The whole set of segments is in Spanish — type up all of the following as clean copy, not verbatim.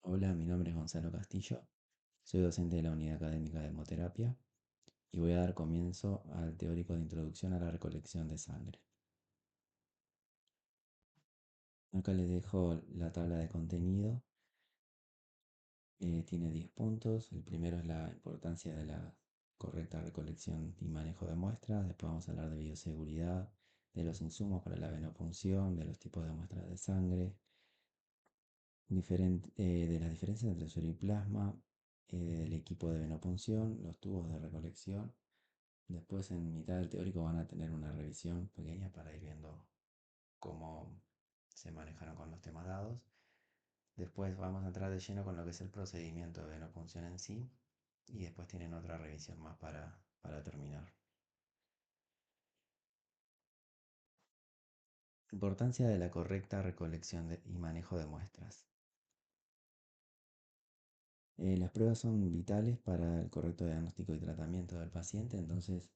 Hola, mi nombre es Gonzalo Castillo, soy docente de la Unidad Académica de Hemoterapia y voy a dar comienzo al teórico de Introducción a la Recolección de Sangre. Acá les dejo la tabla de contenido. Tiene 10 puntos. El primero es la importancia de la correcta recolección y manejo de muestras. Después vamos a hablar de bioseguridad, de los insumos para la venopunción, de los tipos de muestras de sangre, de las diferencias entre suero y plasma, del equipo de venopunción, los tubos de recolección. Después en mitad del teórico van a tener una revisión pequeña para ir viendo cómo se manejaron con los temas dados. Después vamos a entrar de lleno con lo que es el procedimiento de venopunción en sí. Y después tienen otra revisión más para terminar. Importancia de la correcta recolección y manejo de muestras. Las pruebas son vitales para el correcto diagnóstico y tratamiento del paciente, entonces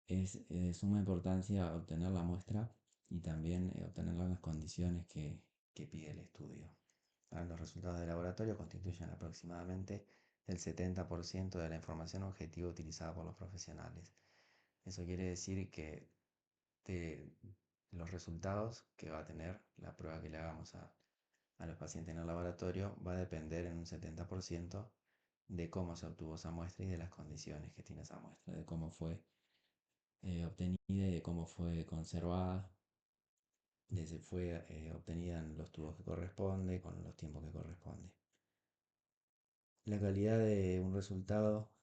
es de suma importancia obtener la muestra y también obtenerla en las condiciones que pide el estudio. Los resultados de laboratorio constituyen aproximadamente el 70% de la información objetiva utilizada por los profesionales. Eso quiere decir que de los resultados que va a tener la prueba que le hagamos a los pacientes en el laboratorio va a depender en un 70% de cómo se obtuvo esa muestra y de las condiciones que tiene esa muestra, de cómo fue obtenida y de cómo fue conservada, de si fue obtenida en los tubos que corresponde, con los tiempos que corresponde. La calidad de un resultado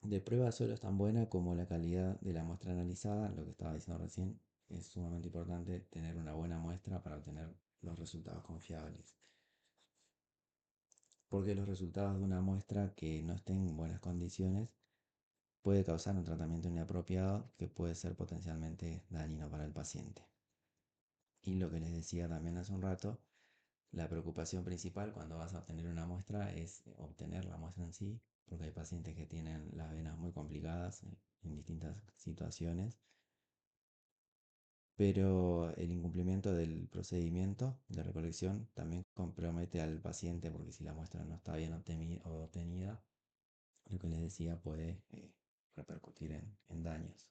de prueba solo es tan buena como la calidad de la muestra analizada, lo que estaba diciendo recién. Es sumamente importante tener una buena muestra para obtener los resultados confiables. Porque los resultados de una muestra que no esté en buenas condiciones puede causar un tratamiento inapropiado que puede ser potencialmente dañino para el paciente. Y lo que les decía también hace un rato, la preocupación principal cuando vas a obtener una muestra es obtener la muestra en sí, porque hay pacientes que tienen las venas muy complicadas en distintas situaciones, pero el incumplimiento del procedimiento de recolección también compromete al paciente, porque si la muestra no está bien obtenida, lo que les decía puede repercutir en daños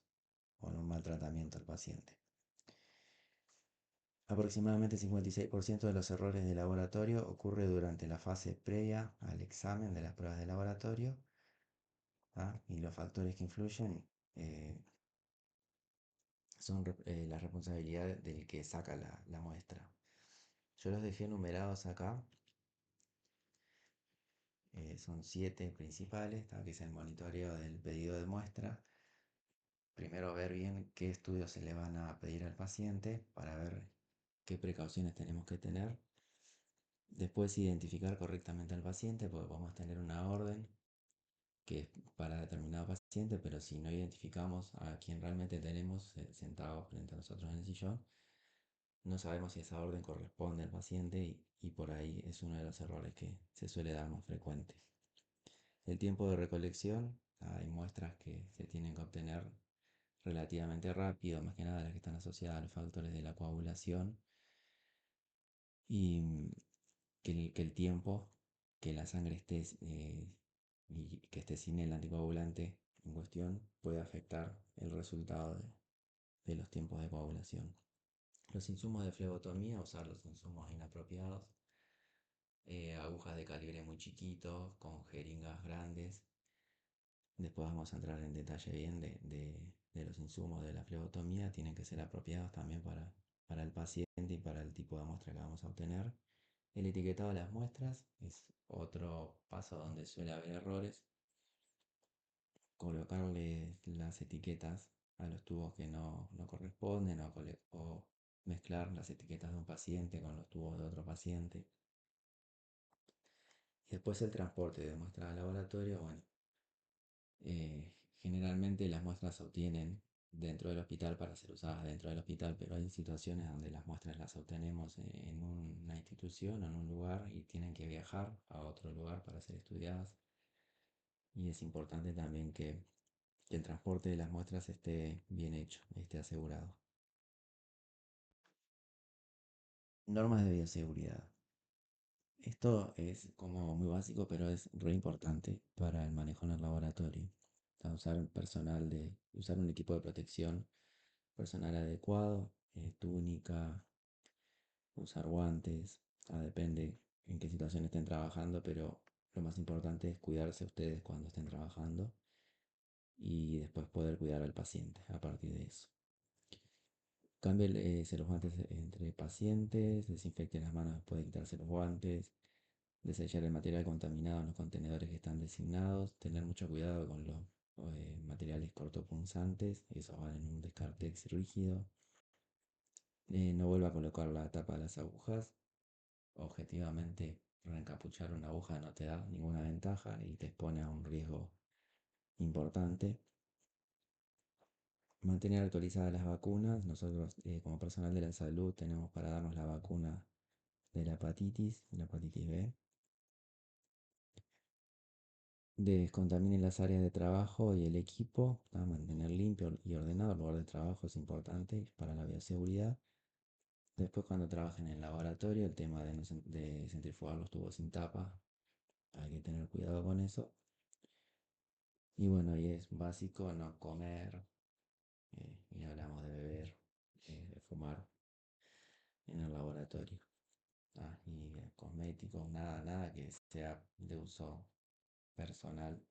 o en un mal tratamiento al paciente. Aproximadamente 56% de los errores de laboratorio ocurre durante la fase previa al examen de las pruebas de laboratorio. Y los factores que influyen son la responsabilidad del que saca la muestra. Yo los dejé numerados acá. Son 7 principales, que es el monitoreo del pedido de muestra. Primero ver bien qué estudios se le van a pedir al paciente para ver qué precauciones tenemos que tener. Después identificar correctamente al paciente, porque podemos tener una orden que es para determinado paciente, pero si no identificamos a quien realmente tenemos sentado frente a nosotros en el sillón, no sabemos si esa orden corresponde al paciente y por ahí es uno de los errores que se suele dar más frecuente. El tiempo de recolección, hay muestras que se tienen que obtener relativamente rápido, más que nada las que están asociadas a los factores de la coagulación y que el tiempo que la sangre esté y que esté sin el anticoagulante en cuestión puede afectar el resultado de los tiempos de coagulación. Los insumos de flebotomía, usar los insumos inapropiados, agujas de calibre muy chiquito, con jeringas grandes. Después vamos a entrar en detalle bien de los insumos de la flebotomía, tienen que ser apropiados también para el paciente y para el tipo de muestra que vamos a obtener. El etiquetado de las muestras es otro paso donde suele haber errores. Colocarle las etiquetas a los tubos que no corresponden o mezclar las etiquetas de un paciente con los tubos de otro paciente. Y después el transporte de muestras al laboratorio. Bueno, generalmente las muestras se obtienen dentro del hospital para ser usadas dentro del hospital, pero hay situaciones donde las muestras las obtenemos en una institución o en un lugar y tienen que viajar a otro lugar para ser estudiadas. Y es importante también que el transporte de las muestras esté bien hecho, esté asegurado. Normas de bioseguridad. Esto es como muy básico, pero es re importante para el manejo en el laboratorio. O sea, usar un equipo de protección personal adecuado, túnica, usar guantes, depende en qué situación estén trabajando, pero lo más importante es cuidarse ustedes cuando estén trabajando y después poder cuidar al paciente a partir de eso. Cámbiense los guantes entre pacientes, desinfecten las manos después de quitarse los guantes, desechar el material contaminado en los contenedores que están designados, tener mucho cuidado con los materiales cortopunzantes, esos van en un Descartex rígido. No vuelva a colocar la tapa de las agujas. Objetivamente, reencapuchar una aguja no te da ninguna ventaja y te expone a un riesgo importante. Mantener actualizadas las vacunas. Nosotros, como personal de la salud, tenemos para darnos la vacuna de la hepatitis B. Descontaminen las áreas de trabajo y el equipo. Mantener limpio y ordenado el lugar de trabajo es importante para la bioseguridad. Después, cuando trabajen en el laboratorio, el tema de, de centrifugar los tubos sin tapa, hay que tener cuidado con eso. Y bueno, y es básico no comer, y hablamos de beber, de fumar en el laboratorio. Y cosméticos, nada que sea de uso personal,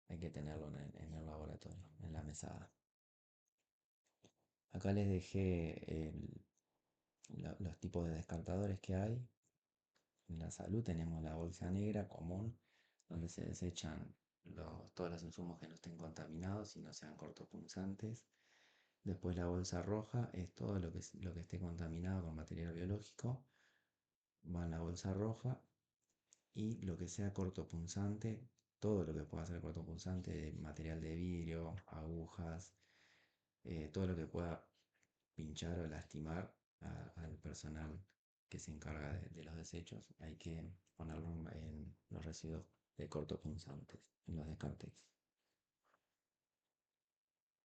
hay que tenerlo en el laboratorio, en la mesada. Acá les dejé los tipos de descartadores que hay. En la salud tenemos la bolsa negra común, donde se desechan todos los insumos que no estén contaminados y no sean cortopunzantes. Después la bolsa roja es todo lo que esté contaminado con material biológico, va en la bolsa roja. Y lo que sea cortopunzante, todo lo que pueda ser cortopunzante, material de vidrio, agujas, todo lo que pueda pinchar o lastimar al personal que se encarga de los desechos, hay que ponerlo en los residuos de cortopunzantes, en los descartes.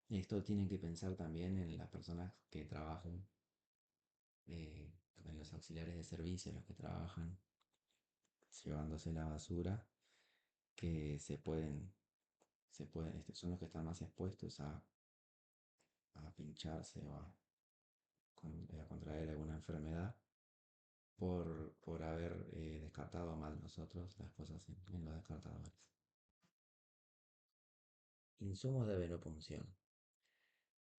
Esto tienen que pensar también en las personas que trabajan, en los auxiliares de servicio, los que trabajan llevándose la basura, que son los que están más expuestos a pincharse o a contraer alguna enfermedad por haber descartado mal nosotros las cosas en los descartadores. Insumos de venopunción.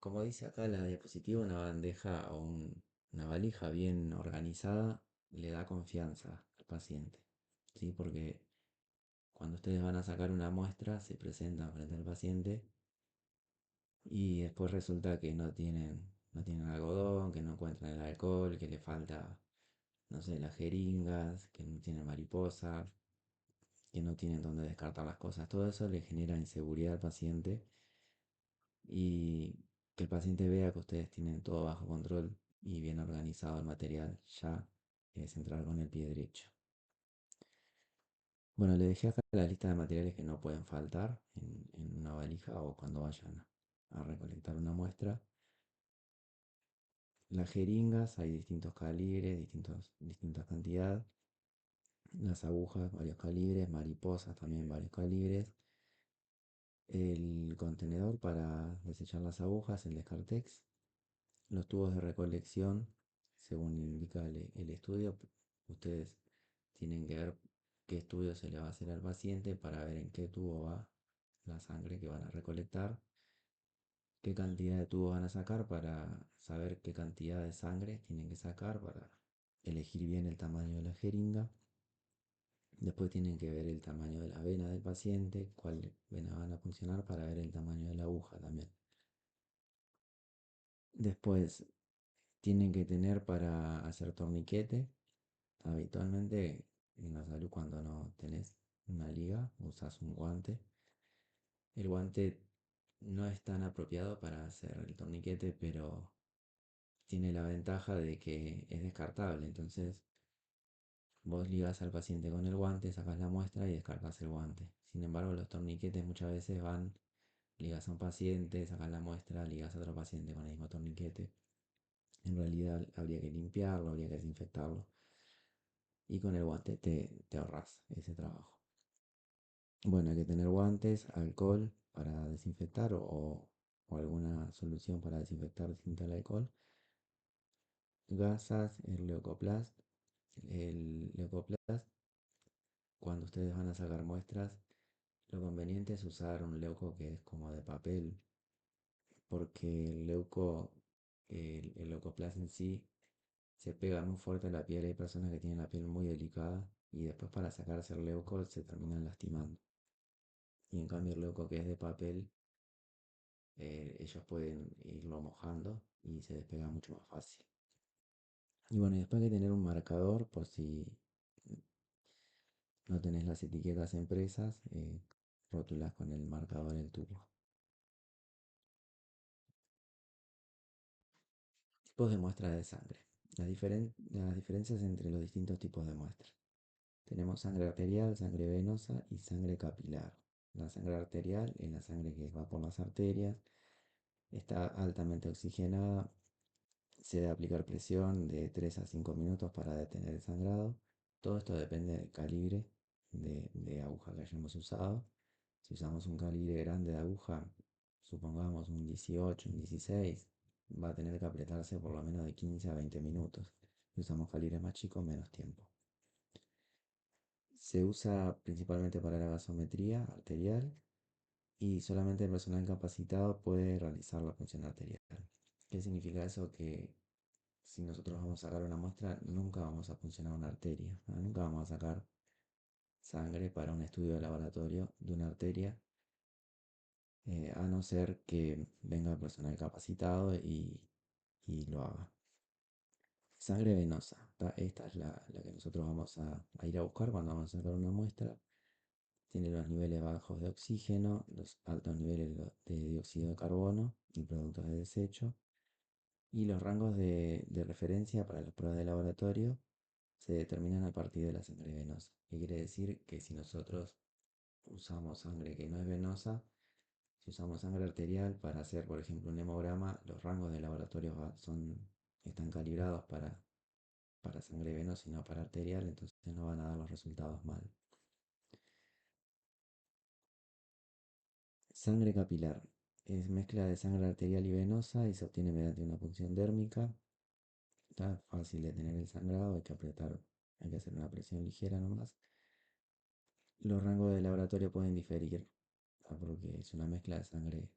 Como dice acá la diapositiva, una bandeja o una valija bien organizada le da confianza al paciente, ¿sí? Porque cuando ustedes van a sacar una muestra, se presentan frente al paciente y después resulta que no tienen algodón, que no encuentran el alcohol, que le falta, no sé, las jeringas, que no tienen mariposas, que no tienen dónde descartar las cosas. Todo eso le genera inseguridad al paciente y que el paciente vea que ustedes tienen todo bajo control y bien organizado el material, ya es entrar con el pie derecho. Bueno, le dejé acá la lista de materiales que no pueden faltar en una valija o cuando vayan a recolectar una muestra. Las jeringas, hay distintos calibres, distintas cantidades. Las agujas, varios calibres. Mariposas, también varios calibres. El contenedor para desechar las agujas, el Descartex. Los tubos de recolección, según indica el estudio, ustedes tienen que ver qué estudio se le va a hacer al paciente para ver en qué tubo va la sangre que van a recolectar, qué cantidad de tubo van a sacar para saber qué cantidad de sangre tienen que sacar para elegir bien el tamaño de la jeringa. Después tienen que ver el tamaño de la vena del paciente, cuál vena van a funcionar para ver el tamaño de la aguja también. Después tienen que tener para hacer torniquete. Habitualmente en la salud, cuando no tenés una liga, usas un guante. El guante no es tan apropiado para hacer el torniquete, pero tiene la ventaja de que es descartable. Entonces vos ligás al paciente con el guante, sacas la muestra y descartas el guante. Sin embargo, los torniquetes muchas veces ligas a un paciente, sacas la muestra, ligas a otro paciente con el mismo torniquete. En realidad habría que limpiarlo, habría que desinfectarlo. y con el guante te ahorras ese trabajo. Bueno, hay que tener guantes, alcohol para desinfectar o alguna solución para desinfectar distinta al alcohol, gasas, el leucoplast. El leucoplast, cuando ustedes van a sacar muestras, lo conveniente es usar un leuco que es como de papel, porque el leucoplast en sí se pega muy fuerte a la piel. Hay personas que tienen la piel muy delicada y después para sacarse el leuco se terminan lastimando. Y en cambio el leuco que es de papel, ellos pueden irlo mojando y se despega mucho más fácil. Y bueno, y después hay que tener un marcador por si no tenés las etiquetas impresas, rótulas con el marcador el tubo. Tipos de muestras de sangre. Las diferencias entre los distintos tipos de muestras. Tenemos sangre arterial, sangre venosa y sangre capilar. La sangre arterial es la sangre que va por las arterias, está altamente oxigenada, se debe aplicar presión de 3 a 5 minutos para detener el sangrado. Todo esto depende del calibre de aguja que hayamos usado. Si usamos un calibre grande de aguja, supongamos un 18, un 16, va a tener que apretarse por lo menos de 15 a 20 minutos. Si usamos calibres más chicos, menos tiempo. Se usa principalmente para la gasometría arterial y solamente el personal capacitado puede realizar la función arterial. ¿Qué significa eso? Que si nosotros vamos a sacar una muestra, nunca vamos a funcionar una arteria, ¿no? Nunca vamos a sacar sangre para un estudio de laboratorio de una arteria, a no ser que venga el personal capacitado y lo haga. Sangre venosa. Esta es la que nosotros vamos a ir a buscar cuando vamos a sacar una muestra. Tiene los niveles bajos de oxígeno, los altos niveles de dióxido de carbono y productos de desecho. Y los rangos de referencia para las pruebas de laboratorio se determinan a partir de la sangre venosa. ¿Qué quiere decir? Que si nosotros usamos sangre que no es venosa, si usamos sangre arterial para hacer, por ejemplo, un hemograma, los rangos de laboratorio están calibrados para sangre venosa y no para arterial, entonces no van a dar los resultados mal. Sangre capilar. Es mezcla de sangre arterial y venosa y se obtiene mediante una punción dérmica. Está fácil de tener el sangrado, hay que apretar, hay que hacer una presión ligera nomás. Los rangos de laboratorio pueden diferir, porque es una mezcla de sangre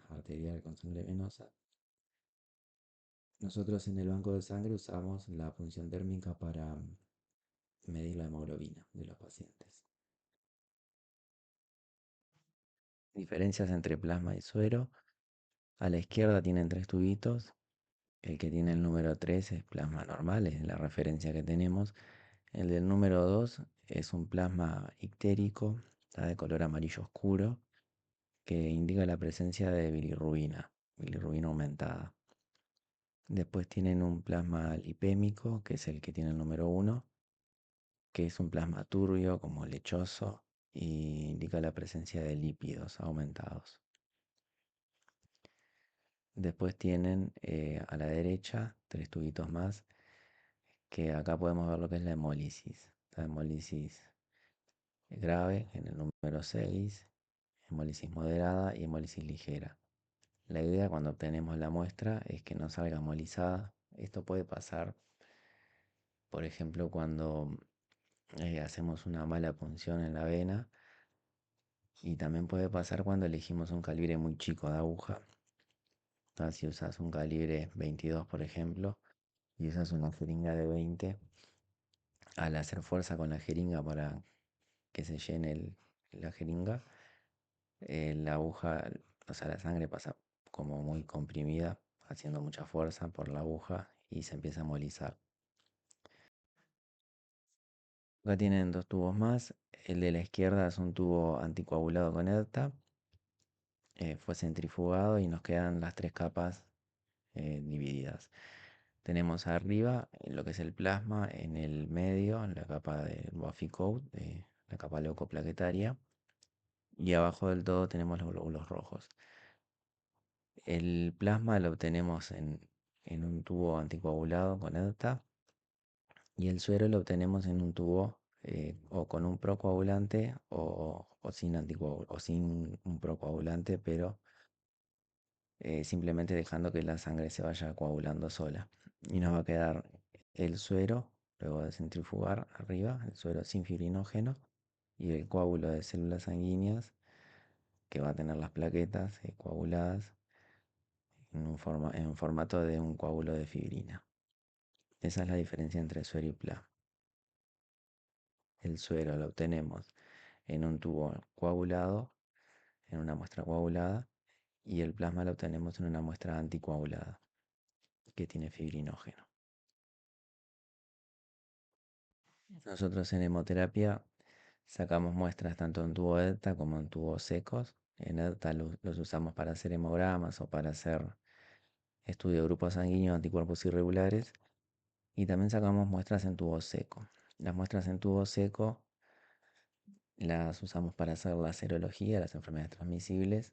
arterial con sangre venosa. Nosotros en el banco de sangre usamos la punción térmica para medir la hemoglobina de los pacientes. Diferencias entre plasma y suero. A la izquierda tienen tres tubitos. El que tiene el número 3 es plasma normal, es la referencia que tenemos. El del número 2 es un plasma ictérico, está de color amarillo oscuro, que indica la presencia de bilirrubina aumentada. Después tienen un plasma lipémico, que es el que tiene el número 1, que es un plasma turbio, como lechoso, y indica la presencia de lípidos aumentados. Después tienen a la derecha tres tubitos más, que acá podemos ver lo que es la hemólisis. La hemólisis grave en el número 6, hemólisis moderada y hemólisis ligera. La idea cuando obtenemos la muestra es que no salga hemolizada. Esto puede pasar, por ejemplo, cuando hacemos una mala punción en la vena, y también puede pasar cuando elegimos un calibre muy chico de aguja. Si usas un calibre 22, por ejemplo, y usas una jeringa de 20, al hacer fuerza con la jeringa para que se llene la jeringa, la aguja, o sea, la sangre pasa como muy comprimida, haciendo mucha fuerza por la aguja y se empieza a molizar. Acá tienen dos tubos más. El de la izquierda es un tubo anticoagulado con EDTA. Fue centrifugado y nos quedan las tres capas divididas. Tenemos arriba lo que es el plasma, en el medio la capa de Buffy Coat, la capa leucoplaquetaria, y abajo del todo tenemos los glóbulos rojos. El plasma lo obtenemos en un tubo anticoagulado con EDTA Y el suero lo obtenemos en un tubo o con un procoagulante o sin o sin un procoagulante, pero simplemente dejando que la sangre se vaya coagulando sola. Y nos va a quedar el suero, luego de centrifugar arriba, el suero sin fibrinógeno y el coágulo de células sanguíneas que va a tener las plaquetas coaguladas en un formato de un coágulo de fibrina. Esa es la diferencia entre suero y plasma. El suero lo obtenemos en un tubo coagulado, en una muestra coagulada, y el plasma lo obtenemos en una muestra anticoagulada, que tiene fibrinógeno. Nosotros en hemoterapia sacamos muestras tanto en tubo EDTA como en tubos secos. En EDTA los usamos para hacer hemogramas o para hacer estudio de grupos sanguíneos, anticuerpos irregulares. Y también sacamos muestras en tubo seco. Las muestras en tubo seco las usamos para hacer la serología, las enfermedades transmisibles.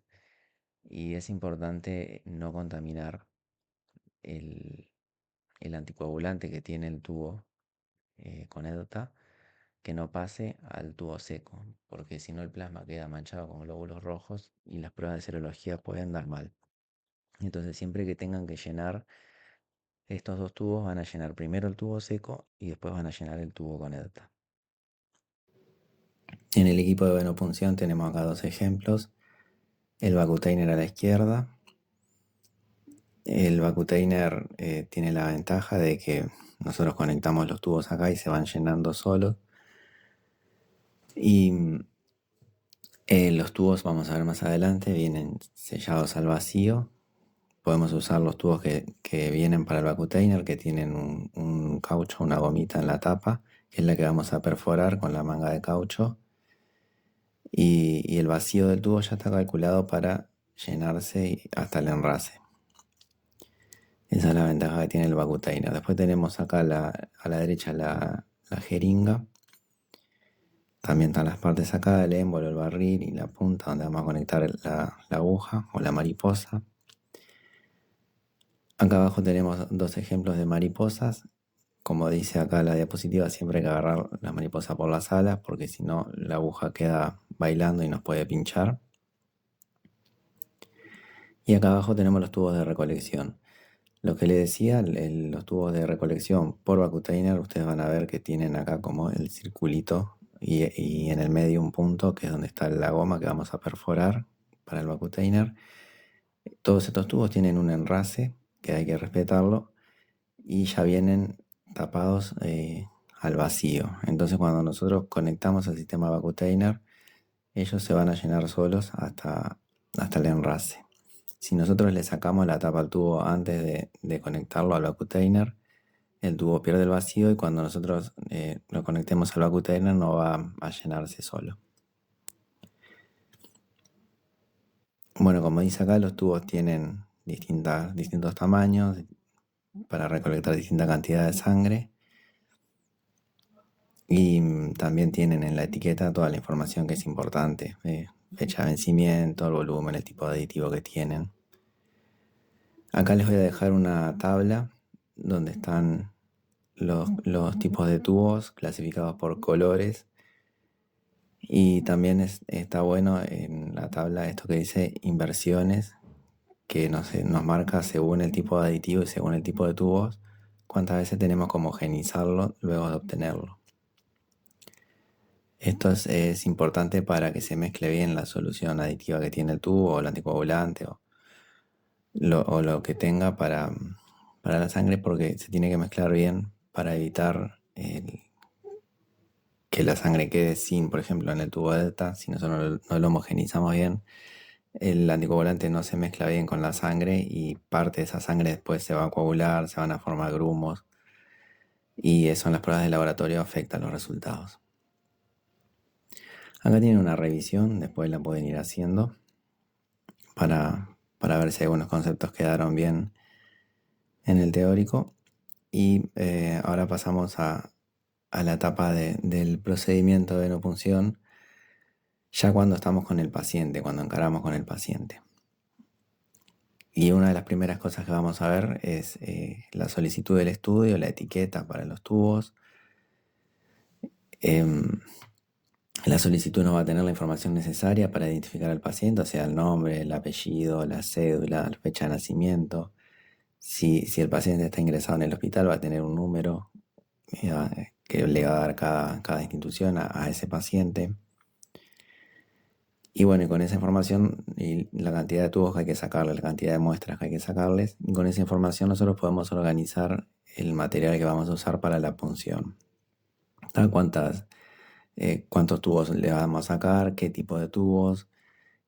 Y es importante no contaminar el, el anticoagulante que tiene el tubo con EDTA, que no pase al tubo seco, porque si no el plasma queda manchado con glóbulos rojos y las pruebas de serología pueden dar mal. Entonces siempre que tengan que llenar estos dos tubos, van a llenar primero el tubo seco y después van a llenar el tubo con EDTA. En el equipo de venopunción tenemos acá dos ejemplos. El Vacutainer a la izquierda. El Vacutainer tiene la ventaja de que nosotros conectamos los tubos acá y se van llenando solos. Y los tubos, vamos a ver más adelante, vienen sellados al vacío. Podemos usar los tubos que vienen para el Vacutainer, que tienen un caucho, una gomita en la tapa, que es la que vamos a perforar con la manga de caucho. Y el vacío del tubo ya está calculado para llenarse hasta el enrase. Esa es la ventaja que tiene el Vacutainer. Después tenemos acá a la derecha la jeringa. También están las partes acá, el émbolo, el barril y la punta donde vamos a conectar la aguja o la mariposa. Acá abajo tenemos dos ejemplos de mariposas. Como dice acá la diapositiva, siempre hay que agarrar la mariposa por las alas porque si no la aguja queda bailando y nos puede pinchar. Y acá abajo tenemos los tubos de recolección. Lo que les decía, los tubos de recolección por Vacutainer, ustedes van a ver que tienen acá como el circulito y en el medio un punto que es donde está la goma que vamos a perforar para el Vacutainer. Todos estos tubos tienen un enrase que hay que respetarlo y ya vienen tapados al vacío. Entonces cuando nosotros conectamos el sistema Vacutainer, ellos se van a llenar solos hasta el enrase. Si nosotros le sacamos la tapa al tubo antes de conectarlo al Vacutainer, el tubo pierde el vacío y cuando nosotros lo conectemos al Vacutainer no va a llenarse solo. Bueno, como dice acá, los tubos tienen distintos tamaños para recolectar distinta cantidad de sangre. Y también tienen en la etiqueta toda la información que es importante, fecha de vencimiento, el volumen, el tipo de aditivo que tienen. Acá les voy a dejar una tabla donde están los tipos de tubos clasificados por colores. Y también está bueno en la tabla esto que dice inversiones, que nos marca según el tipo de aditivo y según el tipo de tubos, cuántas veces tenemos que homogenizarlo luego de obtenerlo. Esto es importante para que se mezcle bien la solución aditiva que tiene el tubo o el anticoagulante o lo que tenga para la sangre, porque se tiene que mezclar bien para evitar que la sangre quede sin, por ejemplo, en el tubo delta, si nosotros no lo homogenizamos bien, el anticoagulante no se mezcla bien con la sangre y parte de esa sangre después se va a coagular, se van a formar grumos y eso en las pruebas de laboratorio afecta los resultados. Acá tienen una revisión, después la pueden ir haciendo para ver si algunos conceptos quedaron bien en el teórico. Y ahora pasamos a la etapa del procedimiento de venopunción, ya cuando estamos con el paciente, cuando encaramos con el paciente. Y una de las primeras cosas que vamos a ver es la solicitud del estudio, la etiqueta para los tubos, Em, la solicitud no va a tener la información necesaria para identificar al paciente, o sea, el nombre, el apellido, la cédula, la fecha de nacimiento. Si el paciente está ingresado en el hospital, va a tener un número que le va a dar cada institución a ese paciente. Y bueno, y con esa información y la cantidad de tubos que hay que sacarle, la cantidad de muestras que hay que sacarles, y con esa información nosotros podemos organizar el material que vamos a usar para la punción. ¿Cuántos tubos le vamos a sacar? ¿Qué tipo de tubos?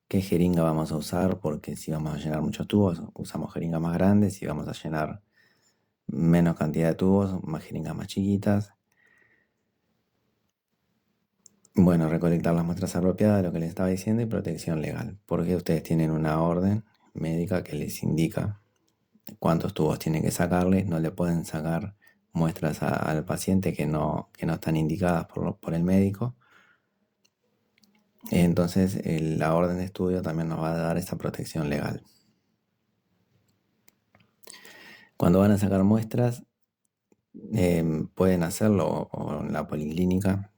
¿Qué jeringa vamos a usar? Porque si vamos a llenar muchos tubos, usamos jeringas más grandes. Si vamos a llenar menos cantidad de tubos, más jeringas más chiquitas. Bueno, recolectar las muestras apropiadas, lo que les estaba diciendo, y protección legal, porque ustedes tienen una orden médica que les indica cuántos tubos tienen que sacarles. No le pueden sacar muestras al paciente que no están indicadas por el médico. Entonces, la orden de estudio también nos va a dar esa protección legal. Cuando van a sacar muestras, pueden hacerlo o en la policlínica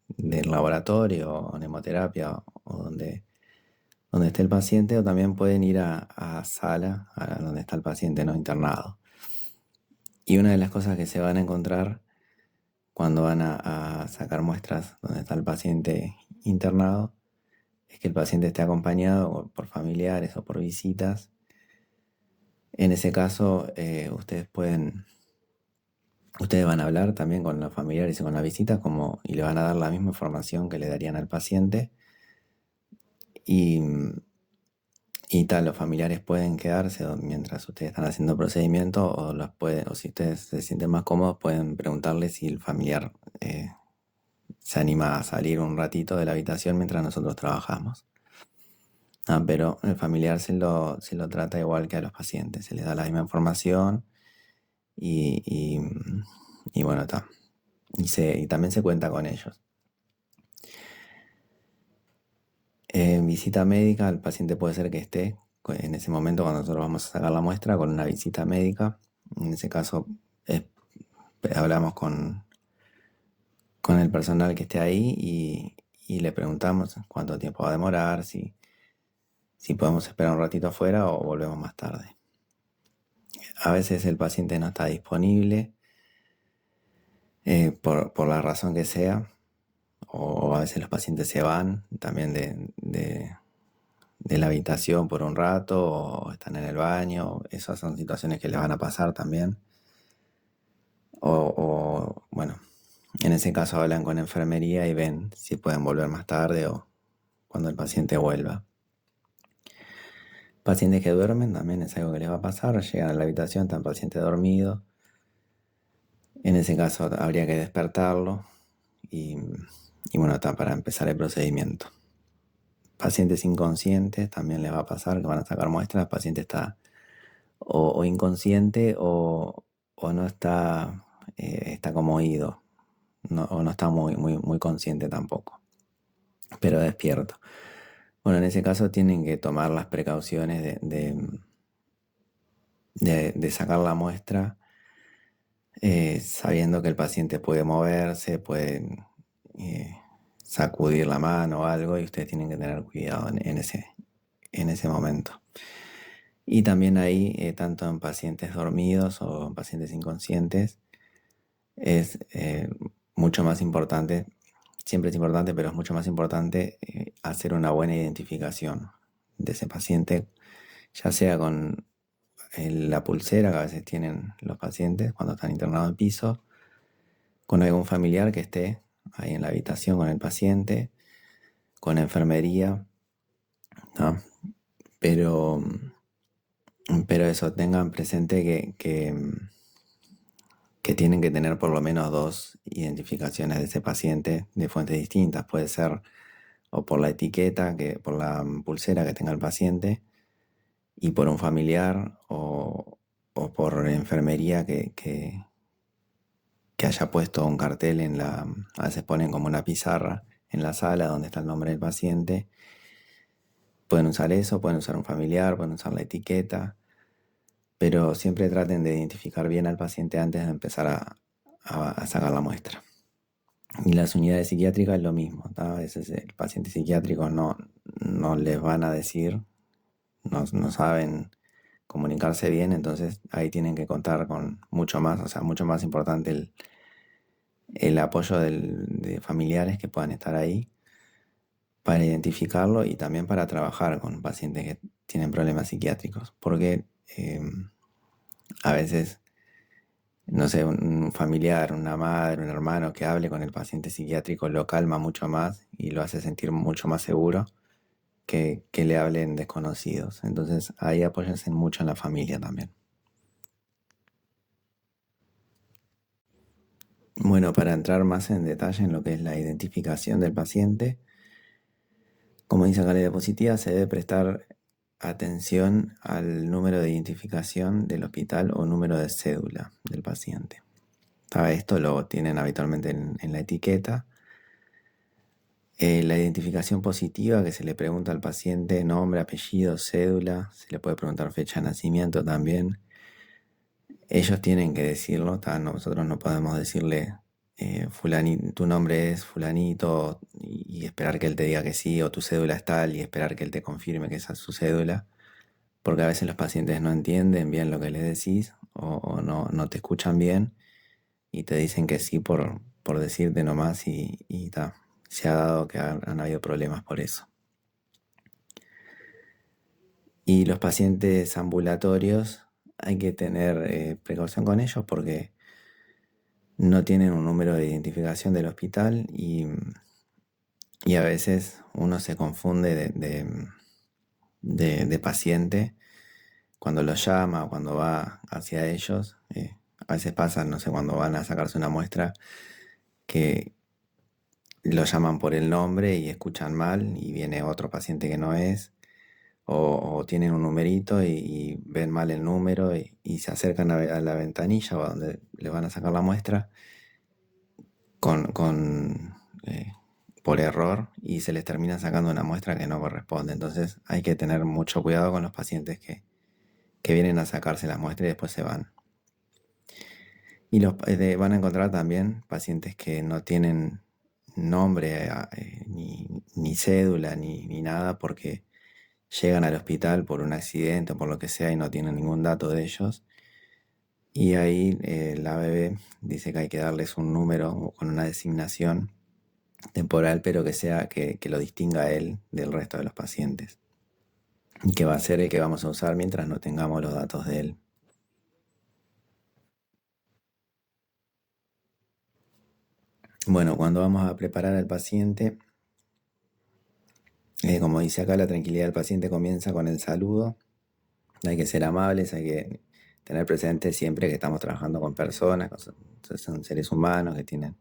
del laboratorio o en hemoterapia o donde esté el paciente, o también pueden ir a sala, a donde está el paciente no internado. Y una de las cosas que se van a encontrar cuando van a sacar muestras donde está el paciente internado es que el paciente esté acompañado por familiares o por visitas. En ese caso, ustedes van a hablar también con los familiares y con la visita y le van a dar la misma información que le darían al paciente. Y, los familiares pueden quedarse mientras ustedes están haciendo el procedimiento, o si ustedes se sienten más cómodos, pueden preguntarle si el familiar se anima a salir un ratito de la habitación mientras nosotros trabajamos. Pero el familiar se lo trata igual que a los pacientes, se les da la misma información y, y bueno, está. Y también se cuenta con ellos. En visita médica, el paciente puede ser que esté en ese momento cuando nosotros vamos a sacar la muestra con una visita médica. En ese caso, hablamos con el personal que esté ahí y le preguntamos cuánto tiempo va a demorar, si podemos esperar un ratito afuera o volvemos más tarde. A veces el paciente no está disponible por la razón que sea, o a veces los pacientes se van también de la habitación por un rato o están en el baño. Esas son situaciones que les van a pasar también. Bueno, en ese caso hablan con enfermería y ven si pueden volver más tarde o cuando el paciente vuelva. Pacientes que duermen también es algo que les va a pasar. Llegan a la habitación, está el paciente dormido. En ese caso habría que despertarlo y bueno, está para empezar el procedimiento. Pacientes inconscientes también les va a pasar que van a sacar muestras. El paciente está o inconsciente o no está como oído, o no está muy consciente tampoco, pero despierto. Bueno, en ese caso tienen que tomar las precauciones de sacar la muestra, sabiendo que el paciente puede moverse, puede sacudir la mano o algo, y ustedes tienen que tener cuidado en ese momento. Y también ahí, tanto en pacientes dormidos o en pacientes inconscientes, es mucho más importante, siempre es importante, pero es mucho más importante hacer una buena identificación de ese paciente, ya sea con la pulsera que a veces tienen los pacientes cuando están internados en piso, con algún familiar que esté ahí en la habitación con el paciente, con enfermería, ¿no? Pero eso, tengan presente que tienen que tener por lo menos 2 identificaciones de ese paciente de fuentes distintas. Puede ser o por la etiqueta, por la pulsera que tenga el paciente, y por un familiar, o por enfermería que haya puesto un cartel a veces ponen como una pizarra en la sala donde está el nombre del paciente. Pueden usar eso, pueden usar un familiar, pueden usar la etiqueta, pero siempre traten de identificar bien al paciente antes de empezar a sacar la muestra. Y las unidades psiquiátricas es lo mismo, ¿tá? A veces el paciente psiquiátrico no les van a decir, no saben comunicarse bien, entonces ahí tienen que contar con mucho más, o sea, mucho más importante el apoyo de familiares que puedan estar ahí para identificarlo y también para trabajar con pacientes que tienen problemas psiquiátricos, porque a veces, no sé, un familiar, una madre, un hermano que hable con el paciente psiquiátrico lo calma mucho más y lo hace sentir mucho más seguro que le hablen desconocidos. Entonces ahí apóyense mucho en la familia también. Bueno, para entrar más en detalle en lo que es la identificación del paciente, como dice acá la diapositiva, se debe prestar atención al número de identificación del hospital o número de cédula del paciente. Esto lo tienen habitualmente en la etiqueta. La identificación positiva, que se le pregunta al paciente nombre, apellido, cédula, se le puede preguntar fecha de nacimiento también. Ellos tienen que decirlo, nosotros no podemos decirle tu nombre es fulanito y esperar que él te diga que sí, o tu cédula es tal y esperar que él te confirme que esa es su cédula, porque a veces los pacientes no entienden bien lo que les decís o no te escuchan bien y te dicen que sí por decirte nomás y ta. Se ha dado que han habido problemas por eso. Y los pacientes ambulatorios hay que tener precaución con ellos porque no tienen un número de identificación del hospital y a veces uno se confunde de paciente cuando los llama o cuando va hacia ellos. A veces pasa, no sé, cuando van a sacarse una muestra que lo llaman por el nombre y escuchan mal y viene otro paciente que no es. O tienen un numerito y ven mal el número y se acercan a la ventanilla o a donde le van a sacar la muestra con por error y se les termina sacando una muestra que no corresponde. Entonces hay que tener mucho cuidado con los pacientes que vienen a sacarse la muestra y después se van. Y van a encontrar también pacientes que no tienen nombre, ni cédula, ni nada, porque llegan al hospital por un accidente o por lo que sea y no tienen ningún dato de ellos. Y ahí la ABB dice que hay que darles un número con una designación temporal, pero que sea que lo distinga a él del resto de los pacientes. Y que va a ser el que vamos a usar mientras no tengamos los datos de él. Bueno, cuando vamos a preparar al paciente, como dice acá, la tranquilidad del paciente comienza con el saludo. Hay que ser amables, hay que tener presente siempre que estamos trabajando con personas, son seres humanos que tienen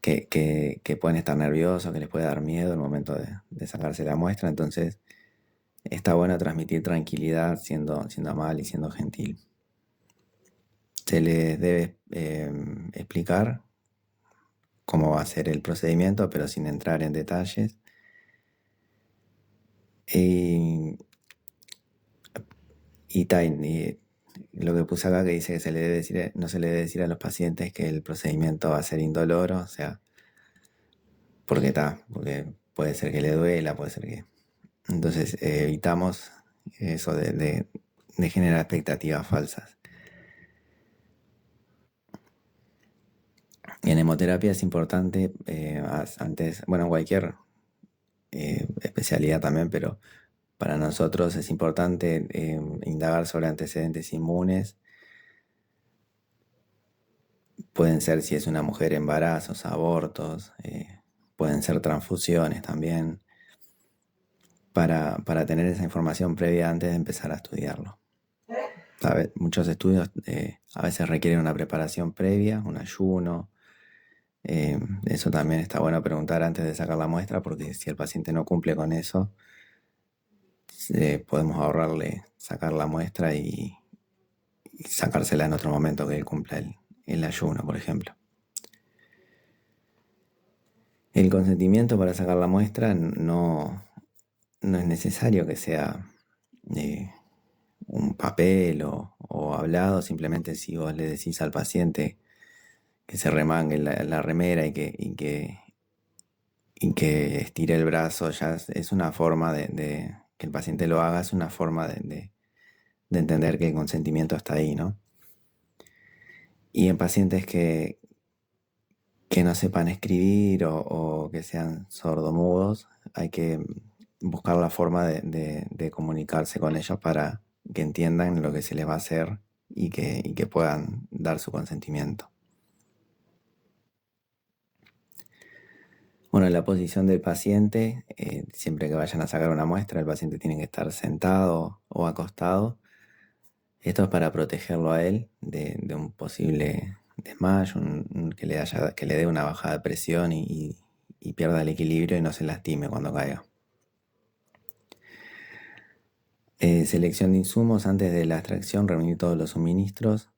que pueden estar nerviosos, que les puede dar miedo el momento de sacarse la muestra. Entonces está bueno transmitir tranquilidad siendo amable y siendo gentil. Se les debe explicar cómo va a ser el procedimiento, pero sin entrar en detalles. Y lo que puse acá que dice que no se le debe decir a los pacientes que el procedimiento va a ser indoloro, o sea, porque puede ser que le duela, puede ser que... Entonces evitamos eso de generar expectativas falsas. En hemoterapia es importante, antes, bueno, cualquier especialidad también, pero para nosotros es importante indagar sobre antecedentes inmunes. Pueden ser, si es una mujer, embarazos, abortos, pueden ser transfusiones también, para tener esa información previa antes de empezar a estudiarlo. Muchos estudios a veces requieren una preparación previa, un ayuno. Eso también está bueno preguntar antes de sacar la muestra, porque si el paciente no cumple con eso, podemos ahorrarle sacar la muestra y sacársela en otro momento que él cumpla el ayuno, por ejemplo. El consentimiento para sacar la muestra no es necesario que sea un papel o hablado, simplemente si vos le decís al paciente que se remangue la remera y que estire el brazo, ya es una forma de que el paciente lo haga, es una forma de entender que el consentimiento está ahí, ¿no? Y en pacientes que no sepan escribir o que sean sordomudos, hay que buscar la forma de comunicarse con ellos para que entiendan lo que se les va a hacer y que puedan dar su consentimiento. Bueno, la posición del paciente, siempre que vayan a sacar una muestra, el paciente tiene que estar sentado o acostado. Esto es para protegerlo a él de un posible desmayo, que le dé una bajada de presión y pierda el equilibrio y no se lastime cuando caiga. Selección de insumos antes de la extracción, reunir todos los suministros.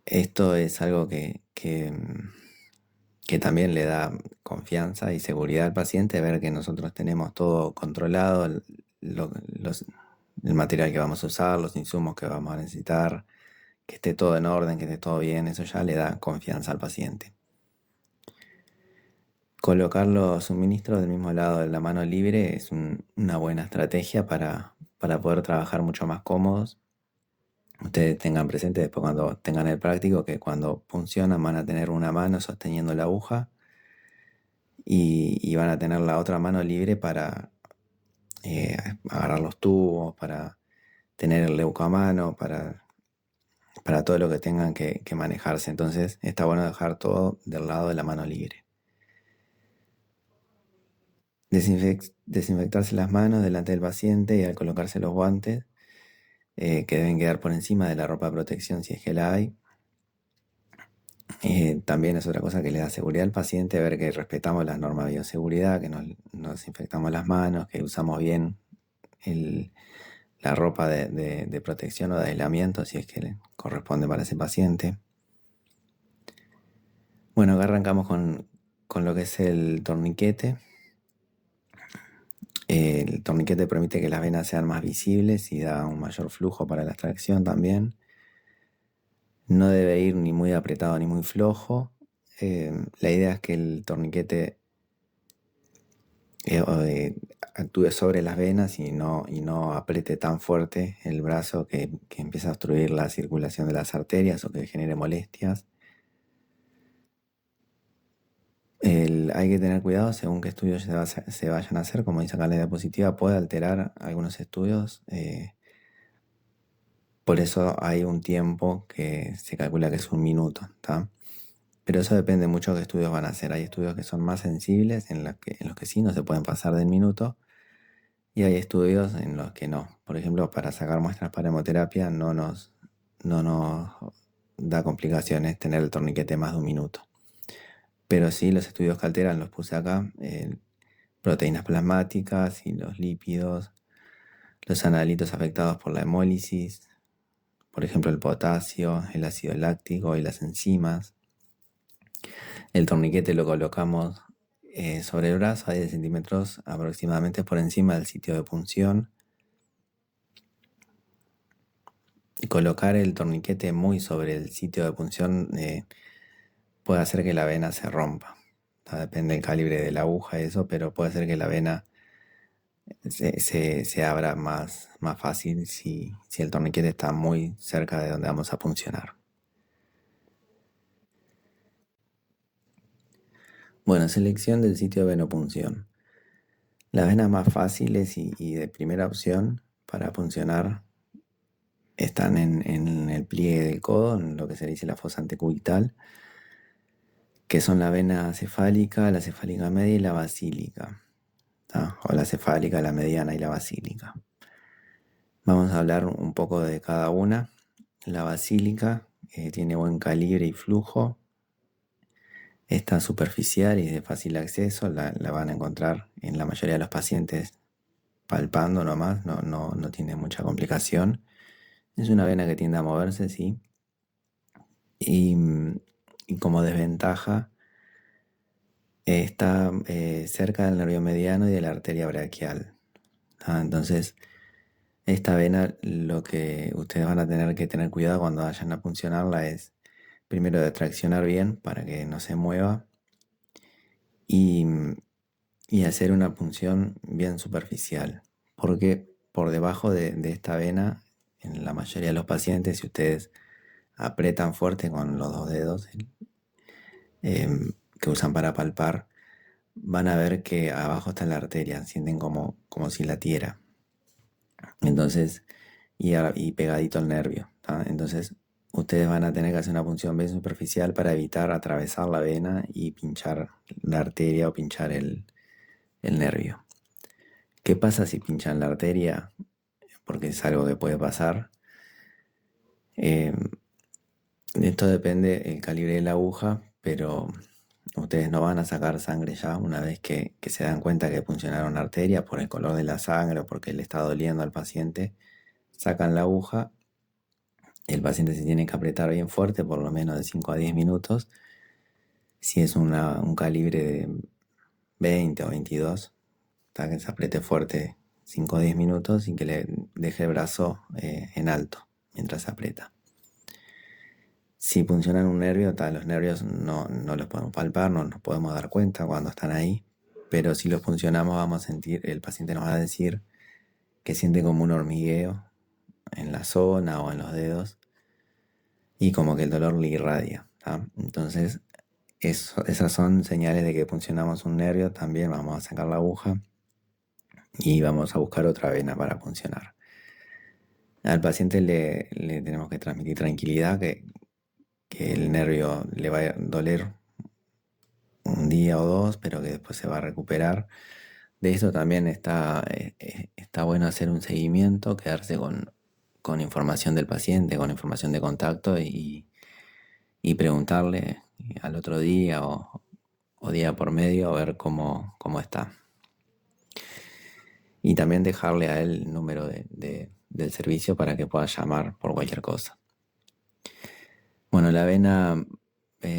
Esto es algo que también le da confianza y seguridad al paciente, ver que nosotros tenemos todo controlado, el material que vamos a usar, los insumos que vamos a necesitar, que esté todo en orden, que esté todo bien, eso ya le da confianza al paciente. Colocar los suministros del mismo lado de la mano libre es una buena estrategia para poder trabajar mucho más cómodos. Ustedes tengan presente después cuando tengan el práctico que cuando funcionan van a tener una mano sosteniendo la aguja y van a tener la otra mano libre para agarrar los tubos, para tener el leuco a mano, para todo lo que tengan que manejarse. Entonces está bueno dejar todo del lado de la mano libre. Desinfectarse las manos delante del paciente y al colocarse los guantes que deben quedar por encima de la ropa de protección si es que la hay. También es otra cosa que le da seguridad al paciente ver que respetamos las normas de bioseguridad, que nos desinfectamos las manos, que usamos bien la ropa de protección o de aislamiento si es que le corresponde para ese paciente. Bueno, acá arrancamos con lo que es el torniquete. El torniquete permite que las venas sean más visibles y da un mayor flujo para la extracción también. No debe ir ni muy apretado ni muy flojo. La idea es que el torniquete actúe sobre las venas y no apriete tan fuerte el brazo que empieza a obstruir la circulación de las arterias o que genere molestias. Hay que tener cuidado según qué estudios se vayan a hacer. Como dice acá la diapositiva, puede alterar algunos estudios. Por eso hay un tiempo que se calcula que es 1 minuto, ¿tá? Pero eso depende mucho de qué estudios van a hacer. Hay estudios que son más sensibles, en los que sí no se pueden pasar del minuto, y hay estudios en los que no. Por ejemplo, para sacar muestras para hemoterapia no nos da complicaciones tener el torniquete más de 1 minuto. Pero sí, los estudios que alteran los puse acá, proteínas plasmáticas y los lípidos, los analitos afectados por la hemólisis, por ejemplo el potasio, el ácido láctico y las enzimas. El torniquete lo colocamos sobre el brazo a 10 centímetros aproximadamente por encima del sitio de punción. Y colocar el torniquete muy sobre el sitio de punción puede hacer que la vena se rompa. Depende del calibre de la aguja y eso, pero puede hacer que la vena se abra más fácil si el torniquete está muy cerca de donde vamos a puncionar. Bueno, selección del sitio de venopunción. Las venas más fáciles y de primera opción para puncionar están en el pliegue del codo, en lo que se dice la fosa antecubital, que son la vena cefálica, la cefálica media y la basílica, ¿tá? O la cefálica, la mediana y la basílica. Vamos a hablar un poco de cada una. La basílica tiene buen calibre y flujo. Está superficial y de fácil acceso. La van a encontrar en la mayoría de los pacientes palpando nomás. No tiene mucha complicación. Es una vena que tiende a moverse, sí. Y como desventaja, está cerca del nervio mediano y de la arteria braquial. Entonces, esta vena, lo que ustedes van a tener que tener cuidado cuando vayan a puncionarla es primero de traccionar bien para que no se mueva y, y hacer una punción bien superficial. Porque por debajo de esta vena, en la mayoría de los pacientes, si ustedes apretan fuerte con los dos dedos que usan para palpar, van a ver que abajo está la arteria, sienten como si latiera. Entonces, y pegadito al nervio, ¿tá? Entonces, ustedes van a tener que hacer una punción bien superficial para evitar atravesar la vena y pinchar la arteria o pinchar el nervio. ¿Qué pasa si pinchan la arteria? Porque es algo que puede pasar. Eh, Esto depende del calibre de la aguja, pero ustedes no van a sacar sangre ya una vez que se dan cuenta que puncionaron la arteria por el color de la sangre o porque le está doliendo al paciente. Sacan la aguja, el paciente se tiene que apretar bien fuerte, por lo menos de 5 a 10 minutos. Si es un calibre de 20 o 22, que se apriete fuerte 5 o 10 minutos y que le deje el brazo en alto mientras se aprieta. Si funcionan un nervio, los nervios no los podemos palpar, no nos podemos dar cuenta cuando están ahí, pero si los funcionamos vamos a sentir, el paciente nos va a decir que siente como un hormigueo en la zona o en los dedos y como que el dolor le irradia, ¿tá? Entonces, esas son señales de que funcionamos un nervio. También vamos a sacar la aguja y vamos a buscar otra vena para funcionar. Al paciente le tenemos que transmitir tranquilidad, que el nervio le va a doler un día o dos, pero que después se va a recuperar. De esto también está bueno hacer un seguimiento, quedarse con información del paciente, con información de contacto y preguntarle al otro día o día por medio a ver cómo está. Y también dejarle a él el número del servicio para que pueda llamar por cualquier cosa. Bueno, la vena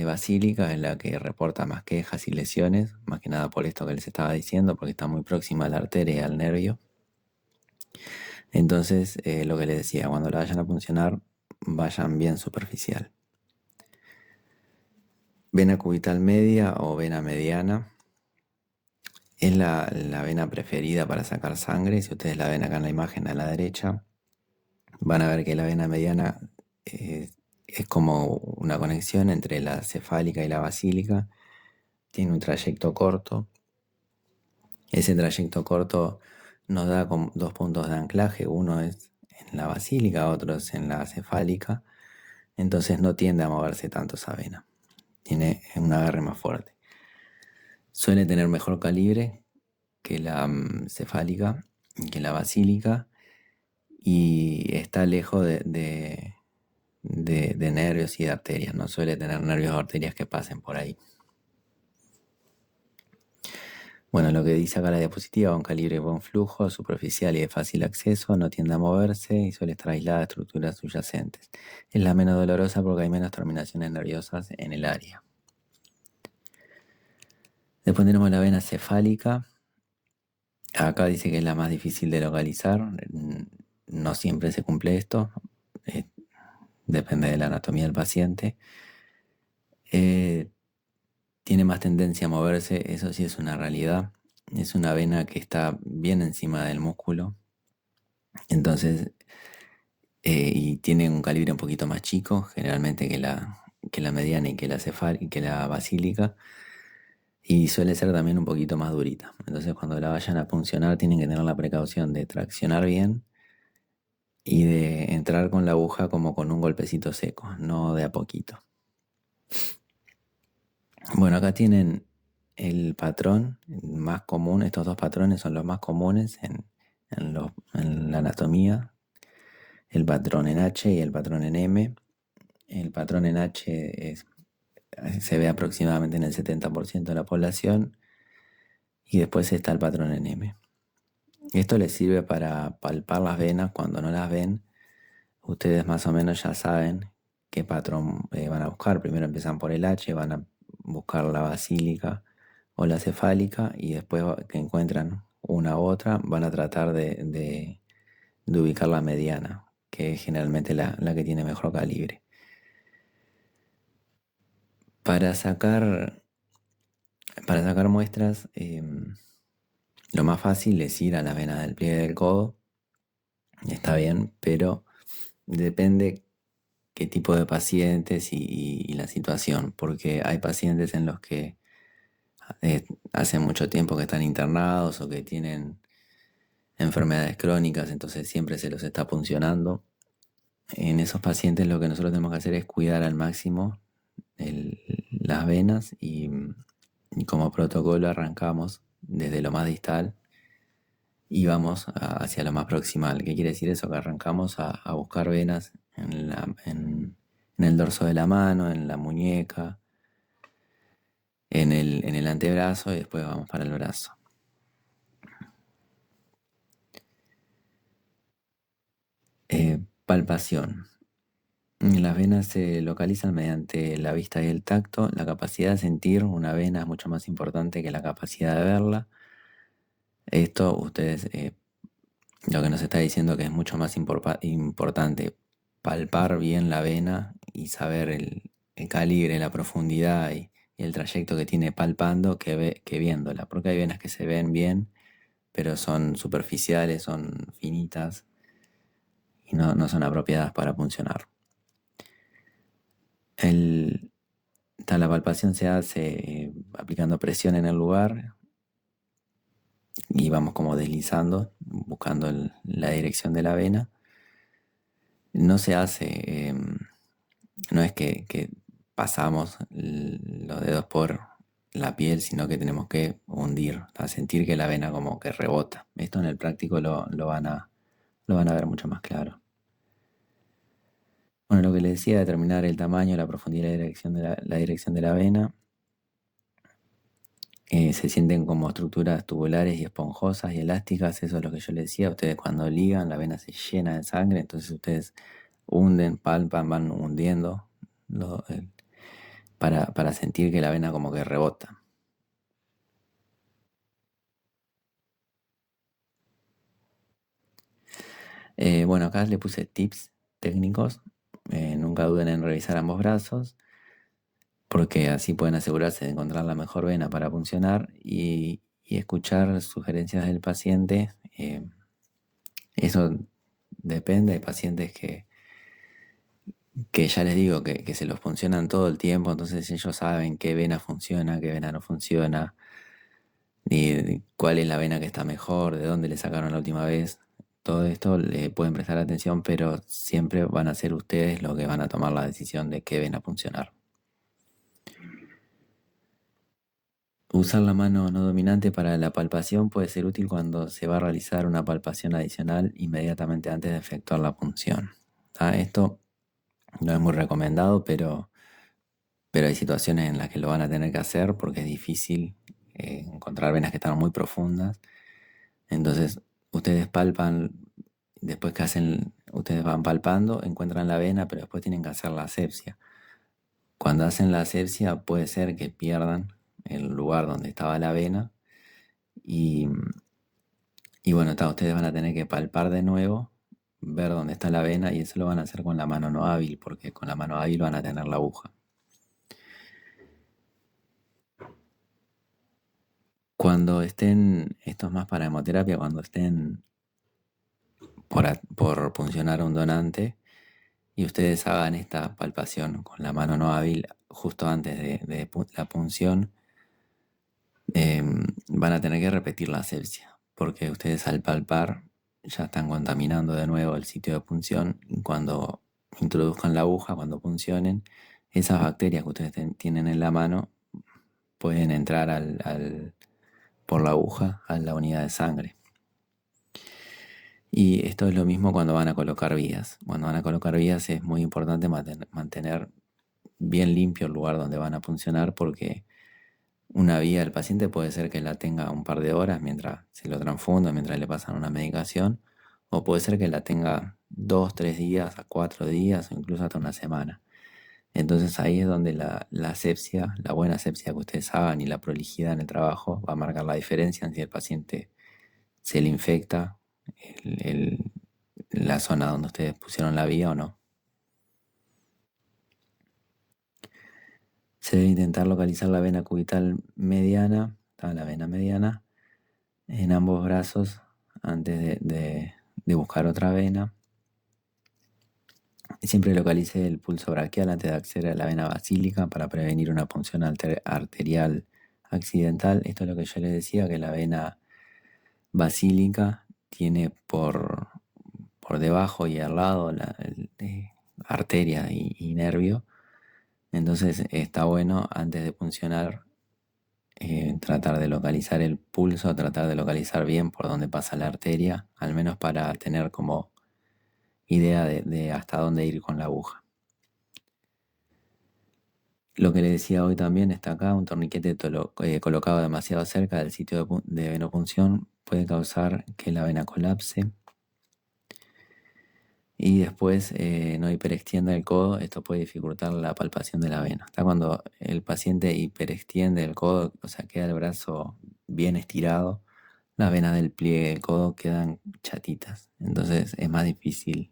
basílica es la que reporta más quejas y lesiones, más que nada por esto que les estaba diciendo, porque está muy próxima a la arteria y al nervio. Entonces, lo que les decía, cuando la vayan a puncionar, vayan bien superficial. Vena cubital media o vena mediana es la vena preferida para sacar sangre. Si ustedes la ven acá en la imagen a la derecha, van a ver que la vena mediana es como una conexión entre la cefálica y la basílica. Tiene un trayecto corto. Ese trayecto corto nos da dos puntos de anclaje. Uno es en la basílica, otro es en la cefálica. Entonces no tiende a moverse tanto esa vena. Tiene un agarre más fuerte. Suele tener mejor calibre que la cefálica, que la basílica, y está lejos de nervios y de arterias. No suele tener nervios o arterias que pasen por ahí. Bueno, lo que dice acá la diapositiva, un calibre de buen flujo, superficial y de fácil acceso, no tiende a moverse y suele estar aislada de estructuras subyacentes. Es la menos dolorosa porque hay menos terminaciones nerviosas en el área. Después tenemos la vena cefálica. Acá dice que es la más difícil de localizar. No siempre se cumple esto. Depende de la anatomía del paciente. Tiene más tendencia a moverse, eso sí es una realidad. Es una vena que está bien encima del músculo. Entonces, y tiene un calibre un poquito más chico, generalmente que la mediana y que la cefálica y que la basílica. Y suele ser también un poquito más durita. Entonces, cuando la vayan a puncionar, tienen que tener la precaución de traccionar bien y de entrar con la aguja como con un golpecito seco, no de a poquito. Bueno, acá tienen el patrón más común. Estos dos patrones son los más comunes en la anatomía. El patrón en H y el patrón en M. El patrón en H se ve aproximadamente en el 70% de la población. Y después está el patrón en M. Esto les sirve para palpar las venas cuando no las ven. Ustedes más o menos ya saben qué patrón van a buscar. Primero empiezan por el H, van a buscar la basílica o la cefálica y después que encuentran una u otra van a tratar de ubicar la mediana, que es generalmente la que tiene mejor calibre. Para sacar, para sacar muestras, lo más fácil es ir a las venas del pliegue del codo, está bien, pero depende qué tipo de pacientes y la situación, porque hay pacientes en los que hace mucho tiempo que están internados o que tienen enfermedades crónicas, entonces siempre se los está puncionando. En esos pacientes lo que nosotros tenemos que hacer es cuidar al máximo las venas y como protocolo arrancamos desde lo más distal y vamos hacia lo más proximal. ¿Qué quiere decir eso? Que arrancamos a buscar venas en el dorso de la mano, en la muñeca, en el antebrazo y después vamos para el brazo. Palpación. Las venas se localizan mediante la vista y el tacto. La capacidad de sentir una vena es mucho más importante que la capacidad de verla. Esto ustedes, lo que nos está diciendo que es mucho más importante palpar bien la vena y saber el calibre, la profundidad y el trayecto que tiene palpando que viéndola. Porque hay venas que se ven bien, pero son superficiales, son finitas y no son apropiadas para puncionar. La palpación se hace aplicando presión en el lugar y vamos como deslizando, buscando la dirección de la vena. No se hace, no es que pasamos los dedos por la piel, sino que tenemos que hundir, a sentir que la vena como que rebota. Esto en el práctico lo van a ver mucho más claro. Bueno, lo que les decía, determinar el tamaño, la profundidad y la dirección de la vena. Se sienten como estructuras tubulares y esponjosas y elásticas, eso es lo que yo les decía. Ustedes cuando ligan, la vena se llena de sangre, entonces ustedes hunden, palpan, van hundiendo para sentir que la vena como que rebota. Bueno, acá le puse tips técnicos. Nunca duden en revisar ambos brazos, porque así pueden asegurarse de encontrar la mejor vena para funcionar y escuchar sugerencias del paciente. Eso depende, hay pacientes que ya les digo que se los funcionan todo el tiempo, entonces ellos saben qué vena funciona, qué vena no funciona, y cuál es la vena que está mejor, de dónde le sacaron la última vez. Todo esto le pueden prestar atención, pero siempre van a ser ustedes los que van a tomar la decisión de qué vena funcionar. Usar la mano no dominante para la palpación puede ser útil cuando se va a realizar una palpación adicional inmediatamente antes de efectuar la punción. Esto no es muy recomendado, pero hay situaciones en las que lo van a tener que hacer porque es difícil encontrar venas que están muy profundas. Entonces, ustedes palpan, después que ustedes van palpando, encuentran la vena, pero después tienen que hacer la asepsia. Cuando hacen la asepsia puede ser que pierdan el lugar donde estaba la vena y, y bueno, ustedes van a tener que palpar de nuevo, ver dónde está la vena y eso lo van a hacer con la mano no hábil, porque con la mano hábil van a tener la aguja. Cuando estén, esto es más para hemoterapia, cuando estén por puncionar a un donante y ustedes hagan esta palpación con la mano no hábil justo antes de la punción, van a tener que repetir la asepsia, porque ustedes al palpar ya están contaminando de nuevo el sitio de punción y cuando introduzcan la aguja, cuando puncionen, esas bacterias que ustedes tienen en la mano pueden entrar por la aguja a la unidad de sangre. Y esto es lo mismo cuando van a colocar vías. Cuando van a colocar vías es muy importante mantener bien limpio el lugar donde van a puncionar porque una vía del paciente puede ser que la tenga un par de horas mientras se lo transfunda, mientras le pasan una medicación, o puede ser que la tenga 2, 3 días, a 4 días o incluso hasta una semana. Entonces ahí es donde la asepsia, la buena asepsia que ustedes hagan y la prolijidad en el trabajo va a marcar la diferencia en si el paciente se le infecta el- el- la zona donde ustedes pusieron la vía o no. Se debe intentar localizar la vena cubital mediana, la vena mediana, en ambos brazos antes de buscar otra vena. Siempre localice el pulso braquial antes de acceder a la vena basílica para prevenir una punción arterial accidental. Esto es lo que yo les decía, que la vena basílica tiene por debajo y al lado arteria y nervio. Entonces está bueno antes de puncionar tratar de localizar el pulso, tratar de localizar bien por dónde pasa la arteria, al menos para tener como idea de hasta dónde ir con la aguja. Lo que le decía hoy también está acá, un torniquete colocado demasiado cerca del sitio de venopunción puede causar que la vena colapse y después no hiperextienda el codo, esto puede dificultar la palpación de la vena. Está cuando el paciente hiperextiende el codo, o sea, queda el brazo bien estirado, las venas del pliegue del codo quedan chatitas, entonces es más difícil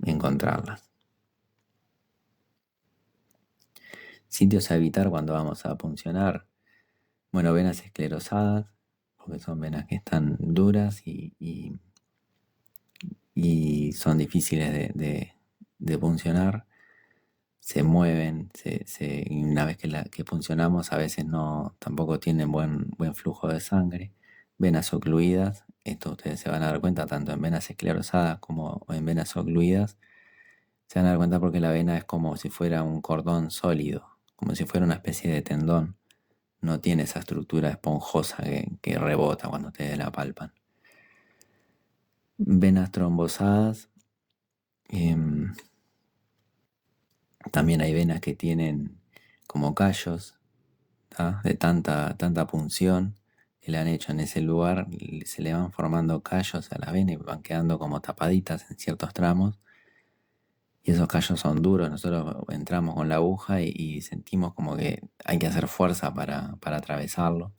encontrarlas. Sitios a evitar cuando vamos a puncionar. Bueno, venas esclerosadas, porque son venas que están duras y son difíciles de puncionar. Se mueven, y una vez que puncionamos a veces no, tampoco tienen buen flujo de sangre. Venas ocluidas, esto ustedes se van a dar cuenta tanto en venas esclerosadas como en venas ocluidas. Se van a dar cuenta porque la vena es como si fuera un cordón sólido, como si fuera una especie de tendón. No tiene esa estructura esponjosa que rebota cuando ustedes la palpan. Venas trombosadas. También hay venas que tienen como callos, ¿tá? De tanta punción que le han hecho en ese lugar, se le van formando callos a las venas y van quedando como tapaditas en ciertos tramos. Y esos callos son duros, nosotros entramos con la aguja y sentimos como que hay que hacer fuerza para atravesarlo.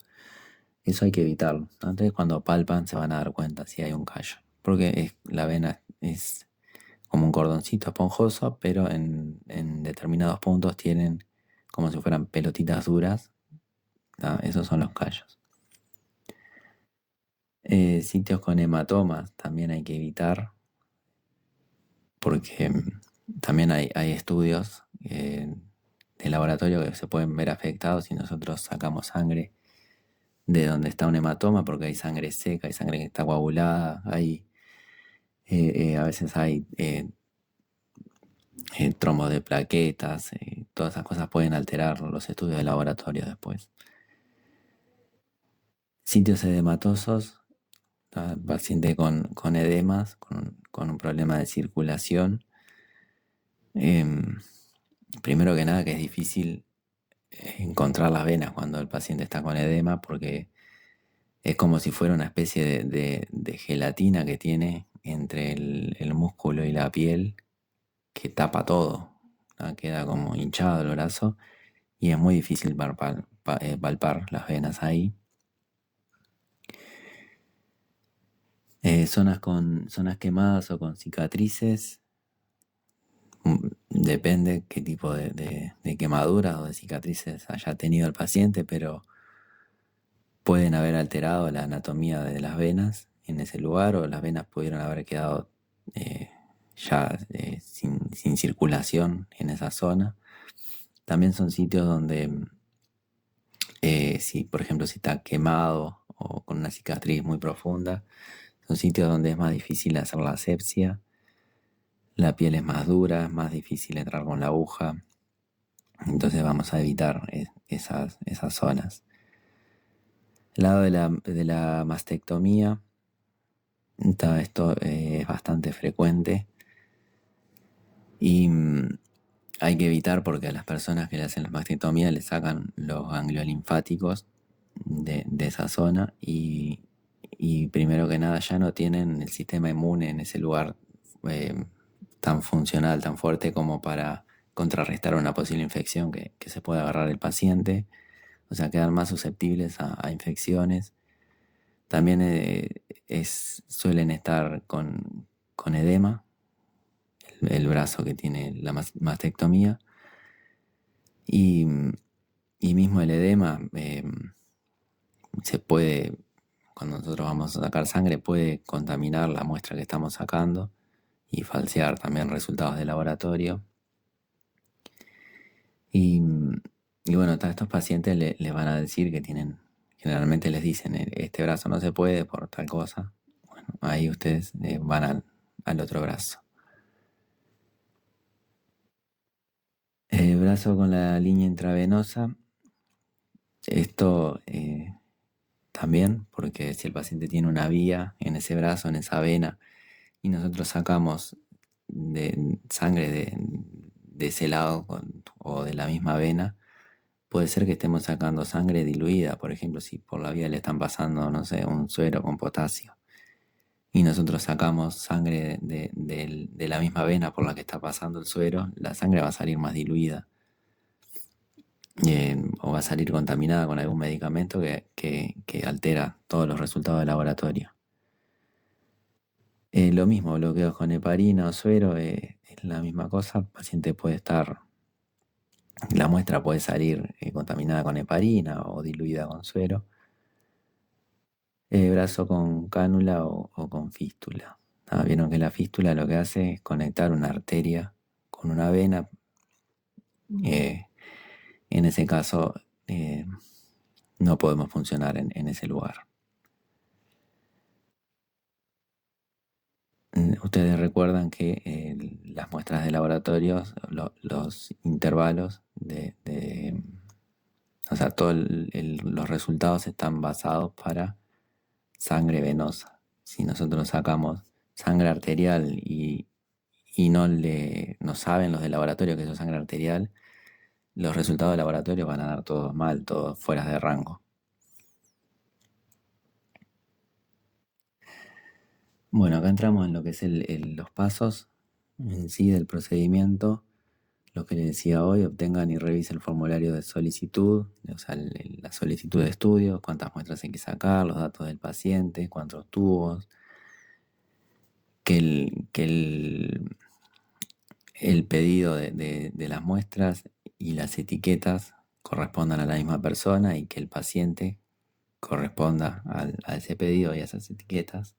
Eso hay que evitarlo. Entonces cuando palpan se van a dar cuenta si hay un callo. Porque la vena es como un cordoncito esponjoso, pero en determinados puntos tienen como si fueran pelotitas duras. ¿Tá? Esos son los callos. Sitios con hematomas también hay que evitar, porque también hay estudios de laboratorio que se pueden ver afectados si nosotros sacamos sangre de donde está un hematoma, porque hay sangre seca, hay sangre que está coagulada, a veces hay trombos de plaquetas, todas esas cosas pueden alterar los estudios de laboratorio después. Sitios edematosos, paciente con edemas, con un problema de circulación. Primero que nada que es difícil encontrar las venas cuando el paciente está con edema porque es como si fuera una especie de gelatina que tiene entre el músculo y la piel que tapa todo, ¿no? Queda como hinchado el brazo y es muy difícil palpar las venas ahí. Zonas quemadas o con cicatrices, depende qué tipo de quemaduras o de cicatrices haya tenido el paciente, pero pueden haber alterado la anatomía de las venas en ese lugar o las venas pudieron haber quedado ya sin circulación en esa zona. También son sitios donde, si por ejemplo si está quemado o con una cicatriz muy profunda, son sitios donde es más difícil hacer la asepsia, la piel es más dura, es más difícil entrar con la aguja, entonces vamos a evitar esas zonas. El lado de la mastectomía, esto es bastante frecuente y hay que evitar porque a las personas que le hacen la mastectomía le sacan los ganglios linfáticos de esa zona y primero que nada ya no tienen el sistema inmune en ese lugar tan funcional, tan fuerte como para contrarrestar una posible infección que se pueda agarrar el paciente, o sea, quedan más susceptibles a infecciones. También suelen estar con edema, el brazo que tiene la mastectomía. Y, y mismo el edema se puede, cuando nosotros vamos a sacar sangre, puede contaminar la muestra que estamos sacando y falsear también resultados de laboratorio. Y, y bueno, a estos pacientes les van a decir que tienen, generalmente les dicen, este brazo no se puede por tal cosa. Bueno, ahí ustedes van al otro brazo. El brazo con la línea intravenosa, esto también, porque si el paciente tiene una vía en ese brazo, en esa vena, y nosotros sacamos sangre de ese lado o de la misma vena, puede ser que estemos sacando sangre diluida, por ejemplo, si por la vía le están pasando, no sé, un suero con potasio, y nosotros sacamos sangre de la misma vena por la que está pasando el suero, la sangre va a salir más diluida. O va a salir contaminada con algún medicamento que altera todos los resultados de laboratorio. Lo mismo, bloqueos con heparina o suero, es la misma cosa. El paciente puede estar, la muestra puede salir contaminada con heparina o diluida con suero. Brazo con cánula o con fístula. Vieron que la fístula lo que hace es conectar una arteria con una vena. En ese caso, no podemos funcionar en ese lugar. Ustedes recuerdan que las muestras de laboratorios, los intervalos o sea, todos los resultados están basados para sangre venosa. Si nosotros sacamos sangre arterial y no saben los de laboratorio que eso es sangre arterial, los resultados de laboratorio van a dar todos mal, todos fuera de rango. Bueno, acá entramos en lo que es los pasos en sí del procedimiento. Lo que les decía hoy, obtengan y revisen el formulario de solicitud, o sea, la solicitud de estudio, cuántas muestras hay que sacar, los datos del paciente, cuántos tubos, el pedido de las muestras y las etiquetas correspondan a la misma persona y que el paciente corresponda a ese pedido y a esas etiquetas.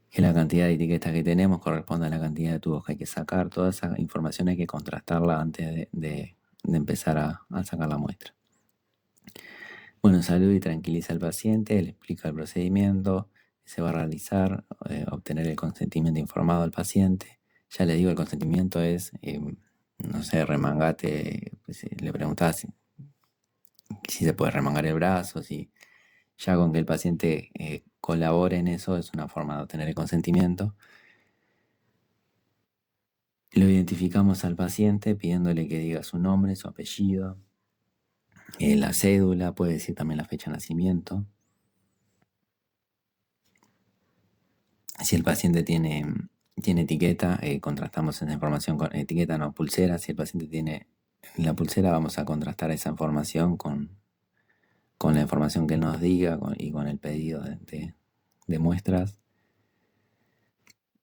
Que la cantidad de etiquetas que tenemos corresponda a la cantidad de tubos que hay que sacar. Toda esa información hay que contrastarla antes de empezar a sacar la muestra. Bueno, saluda y tranquiliza al paciente, le explica el procedimiento que se va a realizar, obtener el consentimiento informado al paciente. Ya le digo, el consentimiento es, no sé, remangate, pues, le preguntás si se puede remangar el brazo, si ya con que el paciente colabore en eso es una forma de obtener el consentimiento. Lo identificamos al paciente pidiéndole que diga su nombre, su apellido, la cédula, puede decir también la fecha de nacimiento. Si el paciente tiene etiqueta, contrastamos esa información con etiqueta, no pulsera. Si el paciente tiene la pulsera, vamos a contrastar esa información con la información que él nos diga y con el pedido de muestras.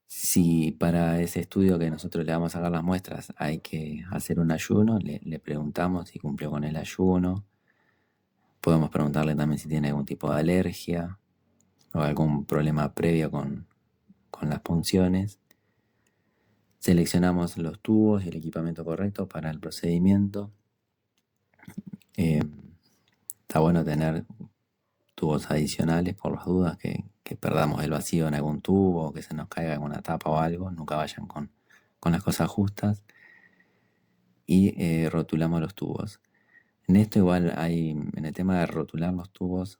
Si para ese estudio que nosotros le vamos a sacar las muestras hay que hacer un ayuno, le preguntamos si cumplió con el ayuno. Podemos preguntarle también si tiene algún tipo de alergia o algún problema previo con las punciones. Seleccionamos los tubos y el equipamiento correcto para el procedimiento. Está bueno tener tubos adicionales por las dudas que perdamos el vacío en algún tubo o que se nos caiga alguna tapa o algo. Nunca vayan con las cosas justas. Y rotulamos los tubos. En esto igual en el tema de rotular los tubos,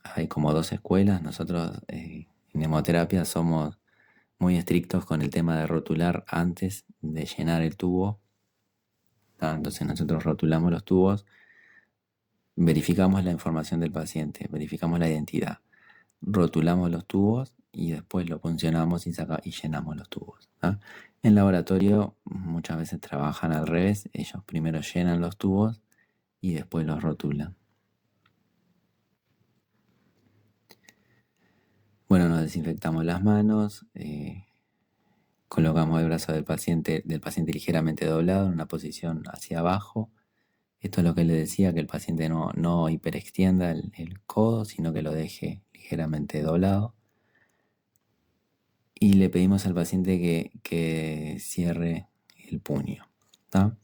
hay como dos escuelas. Nosotros en hemoterapia somos muy estrictos con el tema de rotular antes de llenar el tubo. Entonces nosotros rotulamos los tubos, verificamos la información del paciente, verificamos la identidad, rotulamos los tubos y después lo puncionamos y llenamos los tubos. En laboratorio muchas veces trabajan al revés, ellos primero llenan los tubos y después los rotulan. Bueno, nos desinfectamos las manos, colocamos el brazo del paciente ligeramente doblado en una posición hacia abajo, Esto es lo que le decía, que el paciente no hiperextienda el codo, sino que lo deje ligeramente doblado. Y le pedimos al paciente que cierre el puño. ¿Tá?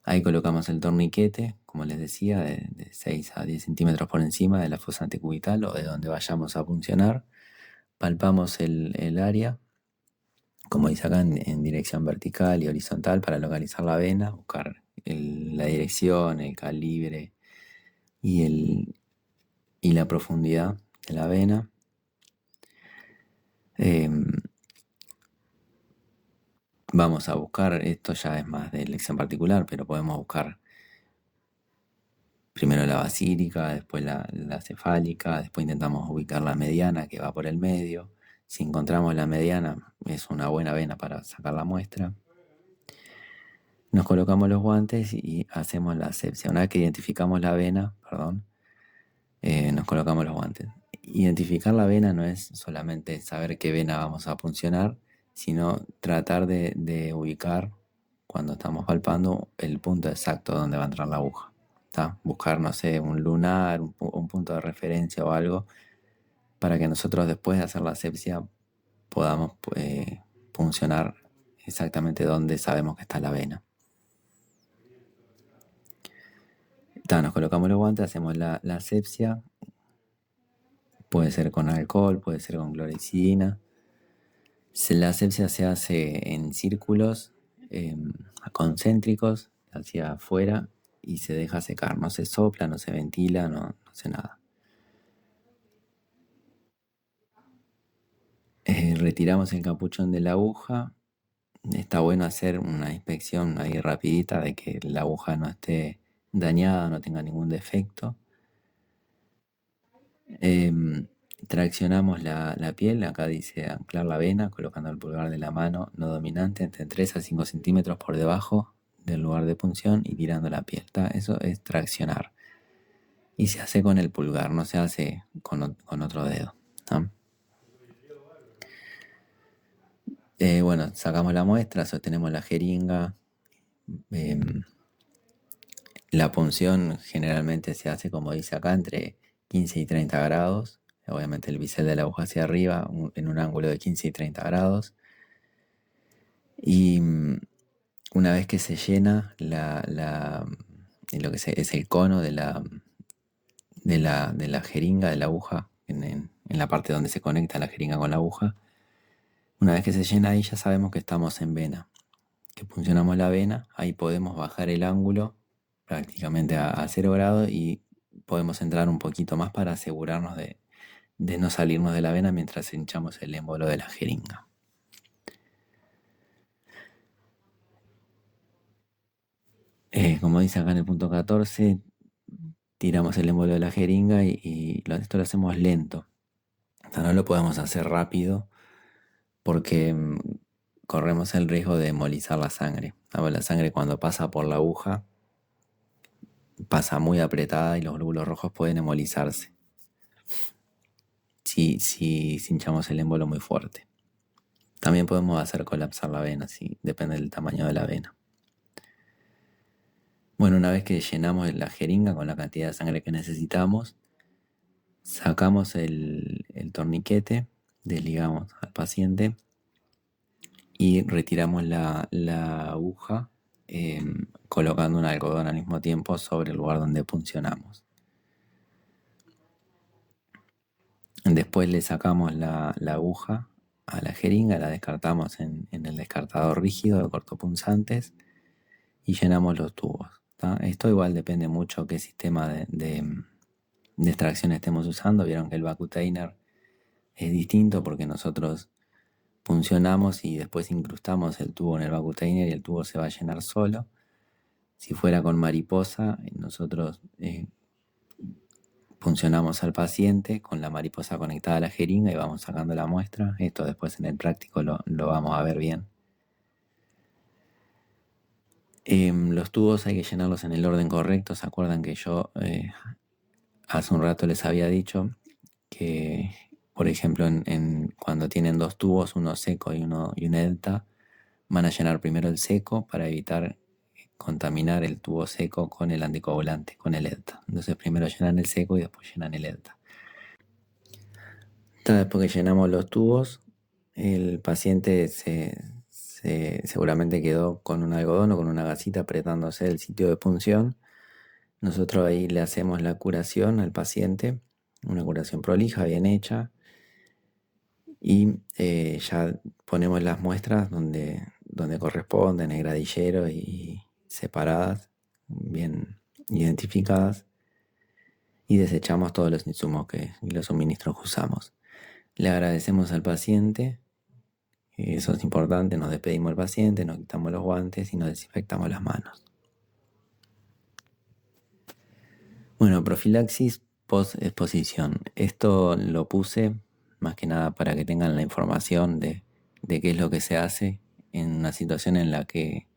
Ahí colocamos el torniquete, como les decía, de 6 a 10 centímetros por encima de la fosa antecubital o de donde vayamos a puncionar. Palpamos el área, como dice acá, en dirección vertical y horizontal para localizar la vena, buscar la dirección, el calibre y la profundidad de la vena. Vamos a buscar, esto ya es más de elección particular, pero podemos buscar primero la basílica, después la cefálica, después intentamos ubicar la mediana que va por el medio. Si encontramos la mediana, es una buena vena para sacar la muestra. Nos colocamos los guantes y hacemos la asepsia. Una vez que identificamos la vena, nos colocamos los guantes. Identificar la vena no es solamente saber qué vena vamos a puncionar, sino tratar de ubicar, cuando estamos palpando, el punto exacto donde va a entrar la aguja. ¿Tá? Buscar, no sé, un lunar, un punto de referencia o algo, para que nosotros después de hacer la asepsia podamos puncionar exactamente donde sabemos que está la vena. Tá, nos colocamos los guantes, hacemos la asepsia. Puede ser con alcohol, puede ser con clorexidina. La asepsia se hace en círculos concéntricos hacia afuera y se deja secar. No se sopla, no se ventila, no hace nada. Retiramos el capuchón de la aguja. Está bueno hacer una inspección ahí rapidita de que la aguja no esté dañada, no tenga ningún defecto. Traccionamos la piel, acá dice anclar la vena, colocando el pulgar de la mano no dominante entre 3 a 5 centímetros por debajo del lugar de punción y tirando la piel. ¿Tá? Eso es traccionar. Y se hace con el pulgar, no se hace con otro dedo. ¿Tá? Bueno, sacamos la muestra, sostenemos la jeringa. La punción generalmente se hace, como dice acá, entre 15 y 30 grados. Obviamente el bisel de la aguja hacia arriba, en un ángulo de 15 y 30 grados. Y una vez que se llena lo que es el cono de la jeringa, de la aguja, en la parte donde se conecta la jeringa con la aguja, una vez que se llena ahí ya sabemos que estamos en vena, que puncionamos la vena. Ahí podemos bajar el ángulo prácticamente a 0 grados y podemos entrar un poquito más para asegurarnos de no salirnos de la vena mientras hinchamos el émbolo de la jeringa. Como dice acá en el punto 14, tiramos el émbolo de la jeringa y esto lo hacemos lento. O sea, no lo podemos hacer rápido porque corremos el riesgo de embolizar la sangre. La sangre, cuando pasa por la aguja, pasa muy apretada y los glóbulos rojos pueden embolizarse si hinchamos el émbolo muy fuerte. También podemos hacer colapsar la vena, depende del tamaño de la vena. Bueno, una vez que llenamos la jeringa con la cantidad de sangre que necesitamos, sacamos el torniquete, desligamos al paciente y retiramos la aguja, colocando un algodón al mismo tiempo sobre el lugar donde puncionamos. Después le sacamos la aguja a la jeringa, la descartamos en el descartador rígido de cortopunzantes y llenamos los tubos. ¿Tá? Esto igual depende mucho qué sistema de extracción estemos usando. Vieron que el Vacutainer es distinto porque nosotros puncionamos y después incrustamos el tubo en el Vacutainer y el tubo se va a llenar solo. Si fuera con mariposa, nosotros puncionamos al paciente con la mariposa conectada a la jeringa y vamos sacando la muestra. Esto después en el práctico lo vamos a ver bien. Los tubos hay que llenarlos en el orden correcto. ¿Se acuerdan que yo hace un rato les había dicho que, por ejemplo, cuando tienen dos tubos, uno seco y uno delta, van a llenar primero el seco para evitar contaminar el tubo seco con el anticoagulante, con el EDTA. Entonces primero llenan el seco y después llenan el EDTA. Entonces, después que llenamos los tubos, el paciente seguramente quedó con un algodón o con una gasita apretándose el sitio de punción. Nosotros ahí le hacemos la curación al paciente, una curación prolija, bien hecha, y ya ponemos las muestras donde corresponden, en gradillero y separadas, bien identificadas, y desechamos todos los insumos y los suministros que usamos. Le agradecemos al paciente, eso es importante, nos despedimos del paciente, nos quitamos los guantes y nos desinfectamos las manos. Bueno, profilaxis post-exposición. Esto lo puse más que nada para que tengan la información de qué es lo que se hace en una situación en la que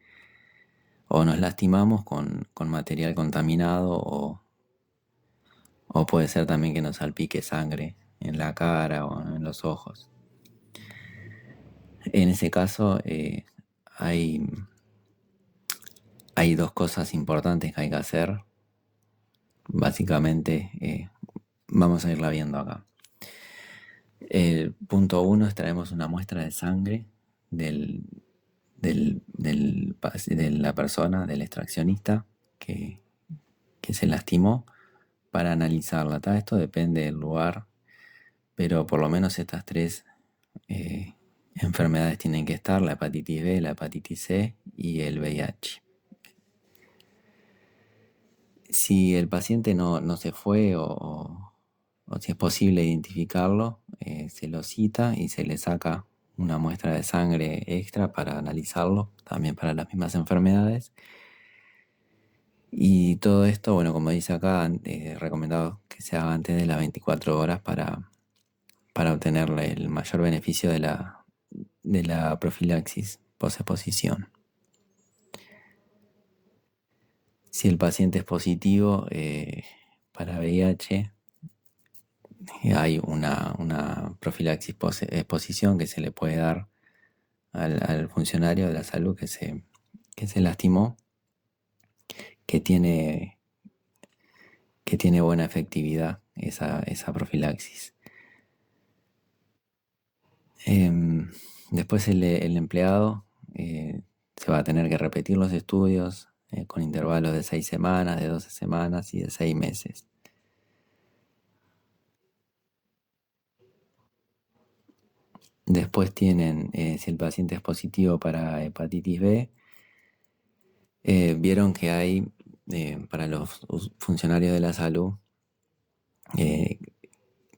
o nos lastimamos con material contaminado o puede ser también que nos salpique sangre en la cara o en los ojos. En ese caso hay dos cosas importantes que hay que hacer. Básicamente vamos a irla viendo acá. El punto 1 es traemos una muestra de sangre de la persona, del extraccionista que se lastimó para analizarla. Esto depende del lugar, pero por lo menos estas tres enfermedades tienen que estar: la hepatitis B, la hepatitis C y el VIH. Si el paciente no se fue o si es posible identificarlo, se lo cita y se le saca una muestra de sangre extra para analizarlo, también para las mismas enfermedades. Y todo esto, bueno, como dice acá, recomendado que se haga antes de las 24 horas para obtener el mayor beneficio de la profilaxis post-exposición. Si el paciente es positivo para VIH, hay una profilaxis post-exposición que se le puede dar al funcionario de la salud que se lastimó, que tiene buena efectividad esa profilaxis. Después el empleado se va a tener que repetir los estudios con intervalos de 6 semanas, de 12 semanas y de 6 meses. Después tienen, si el paciente es positivo para hepatitis B, vieron que hay para los funcionarios de la salud,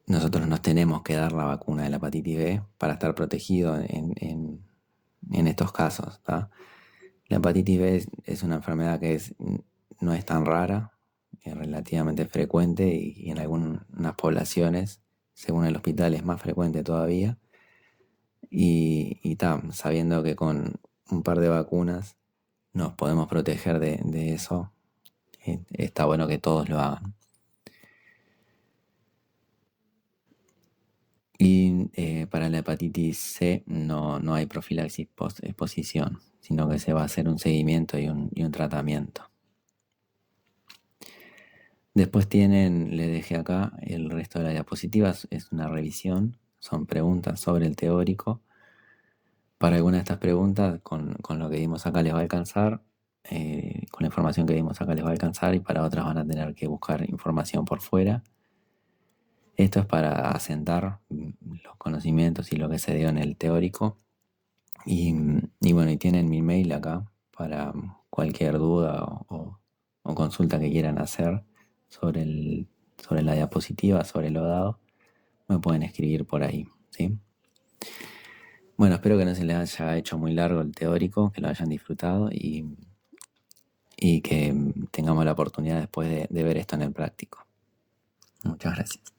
nosotros nos tenemos que dar la vacuna de la hepatitis B para estar protegidos en estos casos. La hepatitis B es una enfermedad que no es tan rara, es relativamente frecuente y en algunas poblaciones, según el hospital, es más frecuente todavía. Y sabiendo que con un par de vacunas nos podemos proteger de eso, está bueno que todos lo hagan. Y para la hepatitis C no hay profilaxis post-exposición, sino que se va a hacer un seguimiento y un tratamiento. Después les dejé acá el resto de las diapositivas, es una revisión, son preguntas sobre el teórico. Para algunas de estas preguntas, con lo que dimos acá les va a alcanzar, con la información que dimos acá les va a alcanzar, y para otras van a tener que buscar información por fuera. Esto es para asentar los conocimientos y lo que se dio en el teórico. Y bueno, y tienen mi mail acá para cualquier duda o consulta que quieran hacer sobre la diapositiva, sobre lo dado. Me pueden escribir por ahí, ¿sí? Bueno, espero que no se les haya hecho muy largo el teórico, que lo hayan disfrutado y que tengamos la oportunidad después de ver esto en el práctico. Muchas gracias.